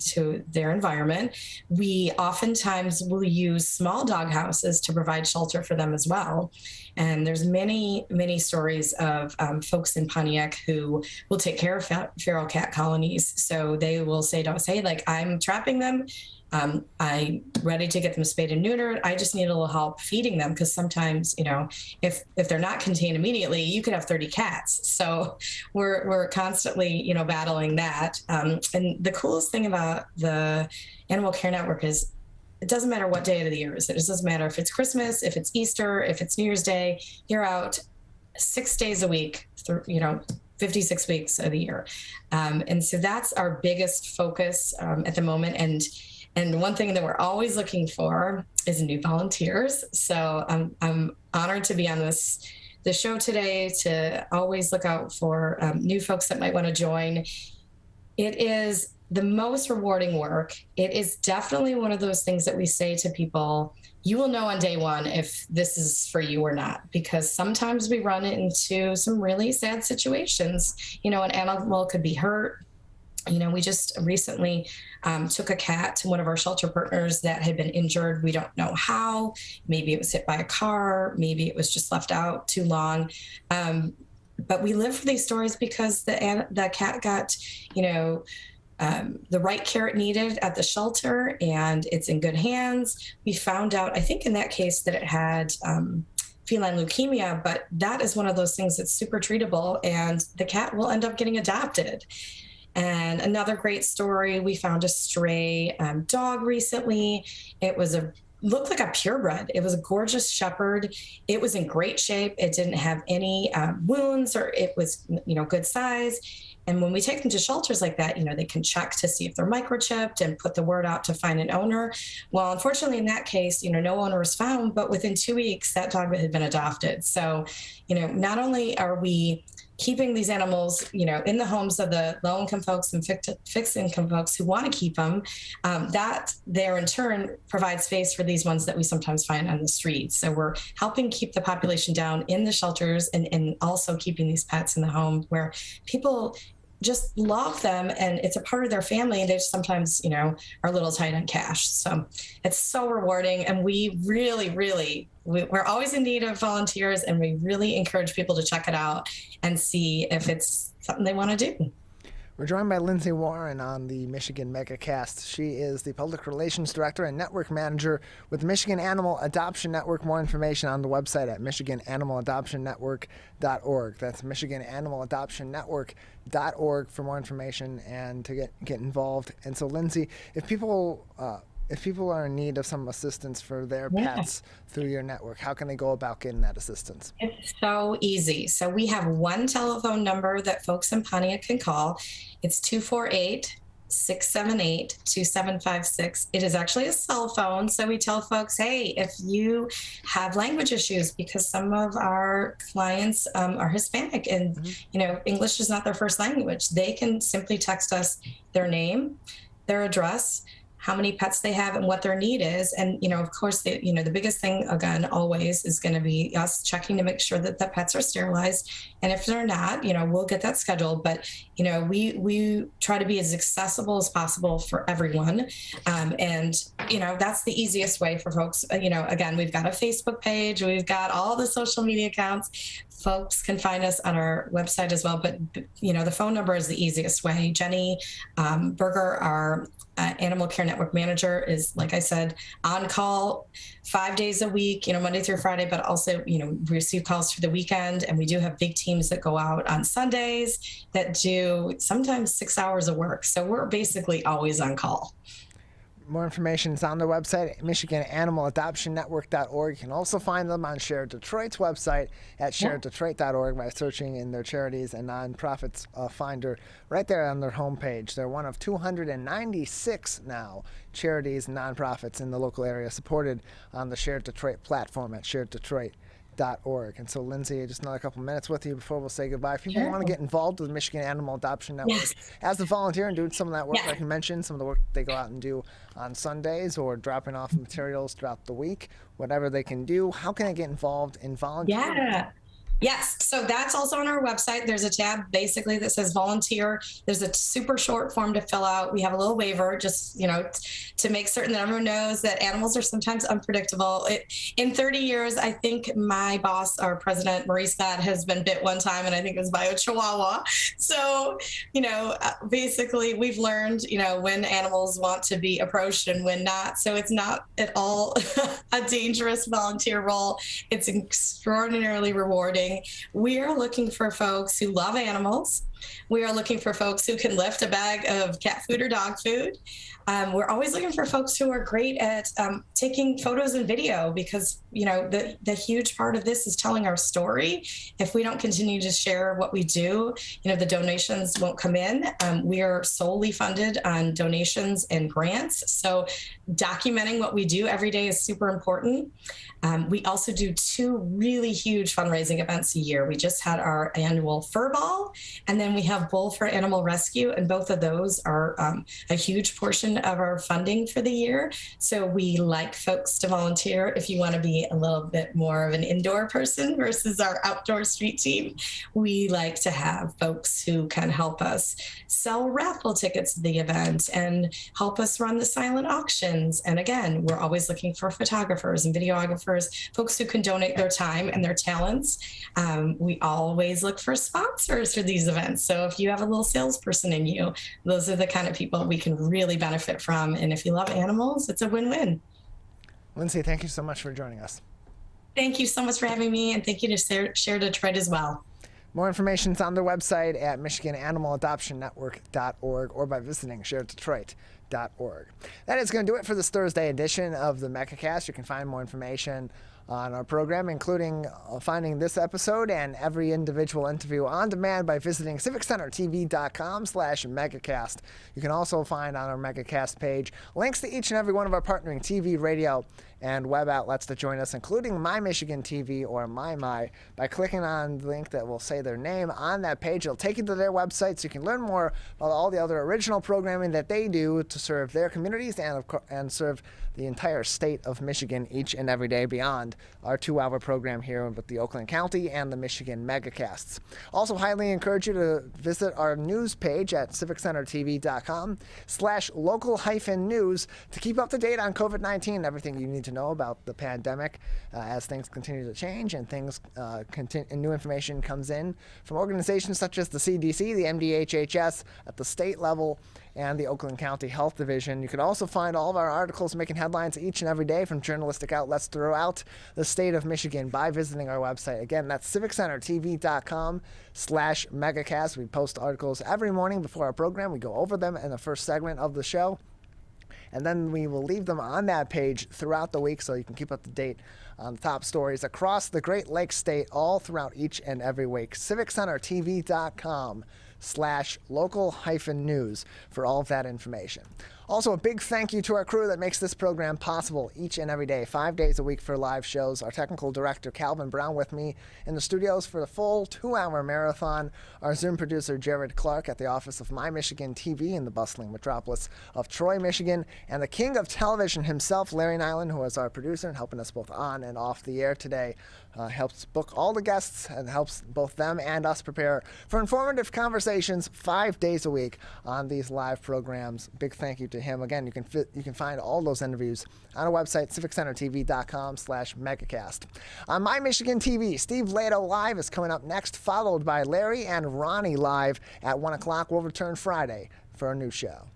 to their environment. We oftentimes will use small dog houses to provide shelter for them as well. And there's many, many stories of folks in Pontiac who will take care of feral cat colonies. So they will say to us, hey, like, I'm trapping them. I'm ready to get them spayed and neutered. I just need a little help feeding them, because sometimes, if they're not contained immediately, you could have 30 cats. So we're constantly, battling that. And the coolest thing about the Animal Care Network is it doesn't matter what day of the year it is. It doesn't matter if it's Christmas, if it's Easter, if it's New Year's Day. You're out 6 days a week, 56 weeks of the year. And so that's our biggest focus at the moment. And one thing that we're always looking for is new volunteers. So I'm honored to be on the show today, to always look out for new folks that might want to join. It is the most rewarding work. It is definitely one of those things that we say to people, you will know on day one if this is for you or not, because sometimes we run into some really sad situations. An animal could be hurt. We just recently took a cat to one of our shelter partners that had been injured. We don't know how. Maybe it was hit by a car. Maybe it was just left out too long. But we live for these stories because the cat got, the right care it needed at the shelter, and it's in good hands. We found out, I think in that case, that it had feline leukemia, but that is one of those things that's super treatable, and the cat will end up getting adopted. And another great story, we found a stray dog recently. It was looked like a purebred. It was a gorgeous shepherd. It was in great shape. It didn't have any wounds, or it was, good size. And when we take them to shelters like that, they can check to see if they're microchipped and put the word out to find an owner. Well, unfortunately, in that case, no owner was found, but within 2 weeks, that dog had been adopted. So, not only are we keeping these animals, in the homes of the low-income folks and fixed-income folks who want to keep them, that there in turn provides space for these ones that we sometimes find on the streets. So we're helping keep the population down in the shelters, and also keeping these pets in the home where people just love them and it's a part of their family, and they just sometimes, are a little tight on cash. So it's so rewarding, and we really, really we're always in need of volunteers, and we really encourage people to check it out and see if it's something they want to do. We're joined by Lindsay Warren on the Michigan Megacast. She is the Public Relations Director and Network Manager with the Michigan Animal Adoption Network. More information on the website at MichiganAnimalAdoptionNetwork.org. That's MichiganAnimalAdoptionNetwork.org for more information and to get involved. And so, Lindsay, if people are in need of some assistance for their pets through your network, how can they go about getting that assistance? It's so easy. So we have one telephone number that folks in Pontiac can call. It's 248-678-2756. It is actually a cell phone. So we tell folks, hey, if you have language issues, because some of our clients are Hispanic and English is not their first language, they can simply text us their name, their address, how many pets they have, and what their need is. And, of course, the biggest thing, again, always is going to be us checking to make sure that the pets are sterilized. And if they're not, we'll get that scheduled. But, we try to be as accessible as possible for everyone. And that's the easiest way for folks. Again, we've got a Facebook page. We've got all the social media accounts. Folks can find us on our website as well. But, the phone number is the easiest way. Jenny Berger, our Animal Care Network Manager, is, like I said, on call 5 days a week, Monday through Friday, but also, we receive calls for the weekend, and we do have big teams that go out on Sundays that do sometimes 6 hours of work. So we're basically always on call. More information is on their website, MichiganAnimalAdoptionNetwork.org. You can also find them on Share Detroit's website at sharedetroit.org by searching in their charities and nonprofits finder right there on their homepage. They're one of 296 now charities and nonprofits in the local area supported on the Share Detroit platform at sharedetroit.org. And so, Lindsay, just another couple minutes with you before we'll say goodbye. If people want to get involved with the Michigan Animal Adoption Network as a volunteer and doing some of that work, like you mentioned, some of the work they go out and do on Sundays or dropping off materials throughout the week, whatever they can do, how can they get involved in volunteering? Yes. So that's also on our website. There's a tab basically that says volunteer. There's a super short form to fill out. We have a little waiver just, to make certain that everyone knows that animals are sometimes unpredictable. In 30 years, I think my boss, our president, Marie Scott, has been bit one time, and I think it was by a Chihuahua. So, basically we've learned, when animals want to be approached and when not. So it's not at all a dangerous volunteer role. It's extraordinarily rewarding. We are looking for folks who love animals. We are looking for folks who can lift a bag of cat food or dog food. We're always looking for folks who are great at taking photos and video, because, the huge part of this is telling our story. If we don't continue to share what we do, the donations won't come in. We are solely funded on donations and grants. So documenting what we do every day is super important. We also do 2 really huge fundraising events a year. We just had our annual fur ball, and then we have Bull for Animal Rescue, and both of those are a huge portion of our funding for the year. So we like folks to volunteer if you want to be a little bit more of an indoor person versus our outdoor street team. We like to have folks who can help us sell raffle tickets to the event and help us run the silent auctions. And again, we're always looking for photographers and videographers, folks who can donate their time and their talents. We always look for sponsors for these events. So if you have a little salesperson in you, those are the kind of people we can really benefit from. And if you love animals, it's a win-win. Lindsay, thank you so much for joining us. Thank you so much for having me, and thank you to Share Detroit as well. More information is on their website at MichiganAnimalAdoptionNetwork.org or by visiting ShareDetroit.org. That is going to do it for this Thursday edition of the Megacast. You can find more information on our program, including finding this episode and every individual interview on demand by visiting civiccentertv.com/megacast. You can also find on our Megacast page links to each and every one of our partnering TV, radio, and web outlets to join us, including My Michigan TV or My. By clicking on the link that will say their name on that page, it'll take you to their website so you can learn more about all the other original programming that they do to serve their communities and serve the entire state of Michigan each and every day beyond our 2-hour program here with the Oakland County and the Michigan Megacasts. Also, highly encourage you to visit our news page at civiccentertv.com/local-news to keep up to date on COVID-19 and everything you need to know about the pandemic as things continue to change and and new information comes in from organizations such as the CDC, the MDHHS at the state level, and the Oakland County Health Division. You can also find all of our articles making headlines each and every day from journalistic outlets throughout the state of Michigan by visiting our website. Again, that's civiccentertv.com/megacast. We post articles every morning before our program. We go over them in the first segment of the show, and then we will leave them on that page throughout the week so you can keep up to date on the top stories across the Great Lakes state all throughout each and every week. civiccentertv.com/local-news for all of that information. Also, a big thank you to our crew that makes this program possible each and every day, 5 days a week for live shows. Our technical director, Calvin Brown, with me in the studios for the full 2-hour marathon. Our Zoom producer, Jared Clark, at the office of My Michigan TV in the bustling metropolis of Troy, Michigan. And the king of television himself, Larry Nyland, who is our producer and helping us both on and off the air today, helps book all the guests and helps both them and us prepare for informative conversations 5 days a week on these live programs. Big thank you to him. Again, you can find all those interviews on our website, civiccentertv.com/megacast. On My Michigan TV, Steve Lato Live is coming up next, followed by Larry and Ronnie Live at 1 o'clock. We'll return Friday for a new show.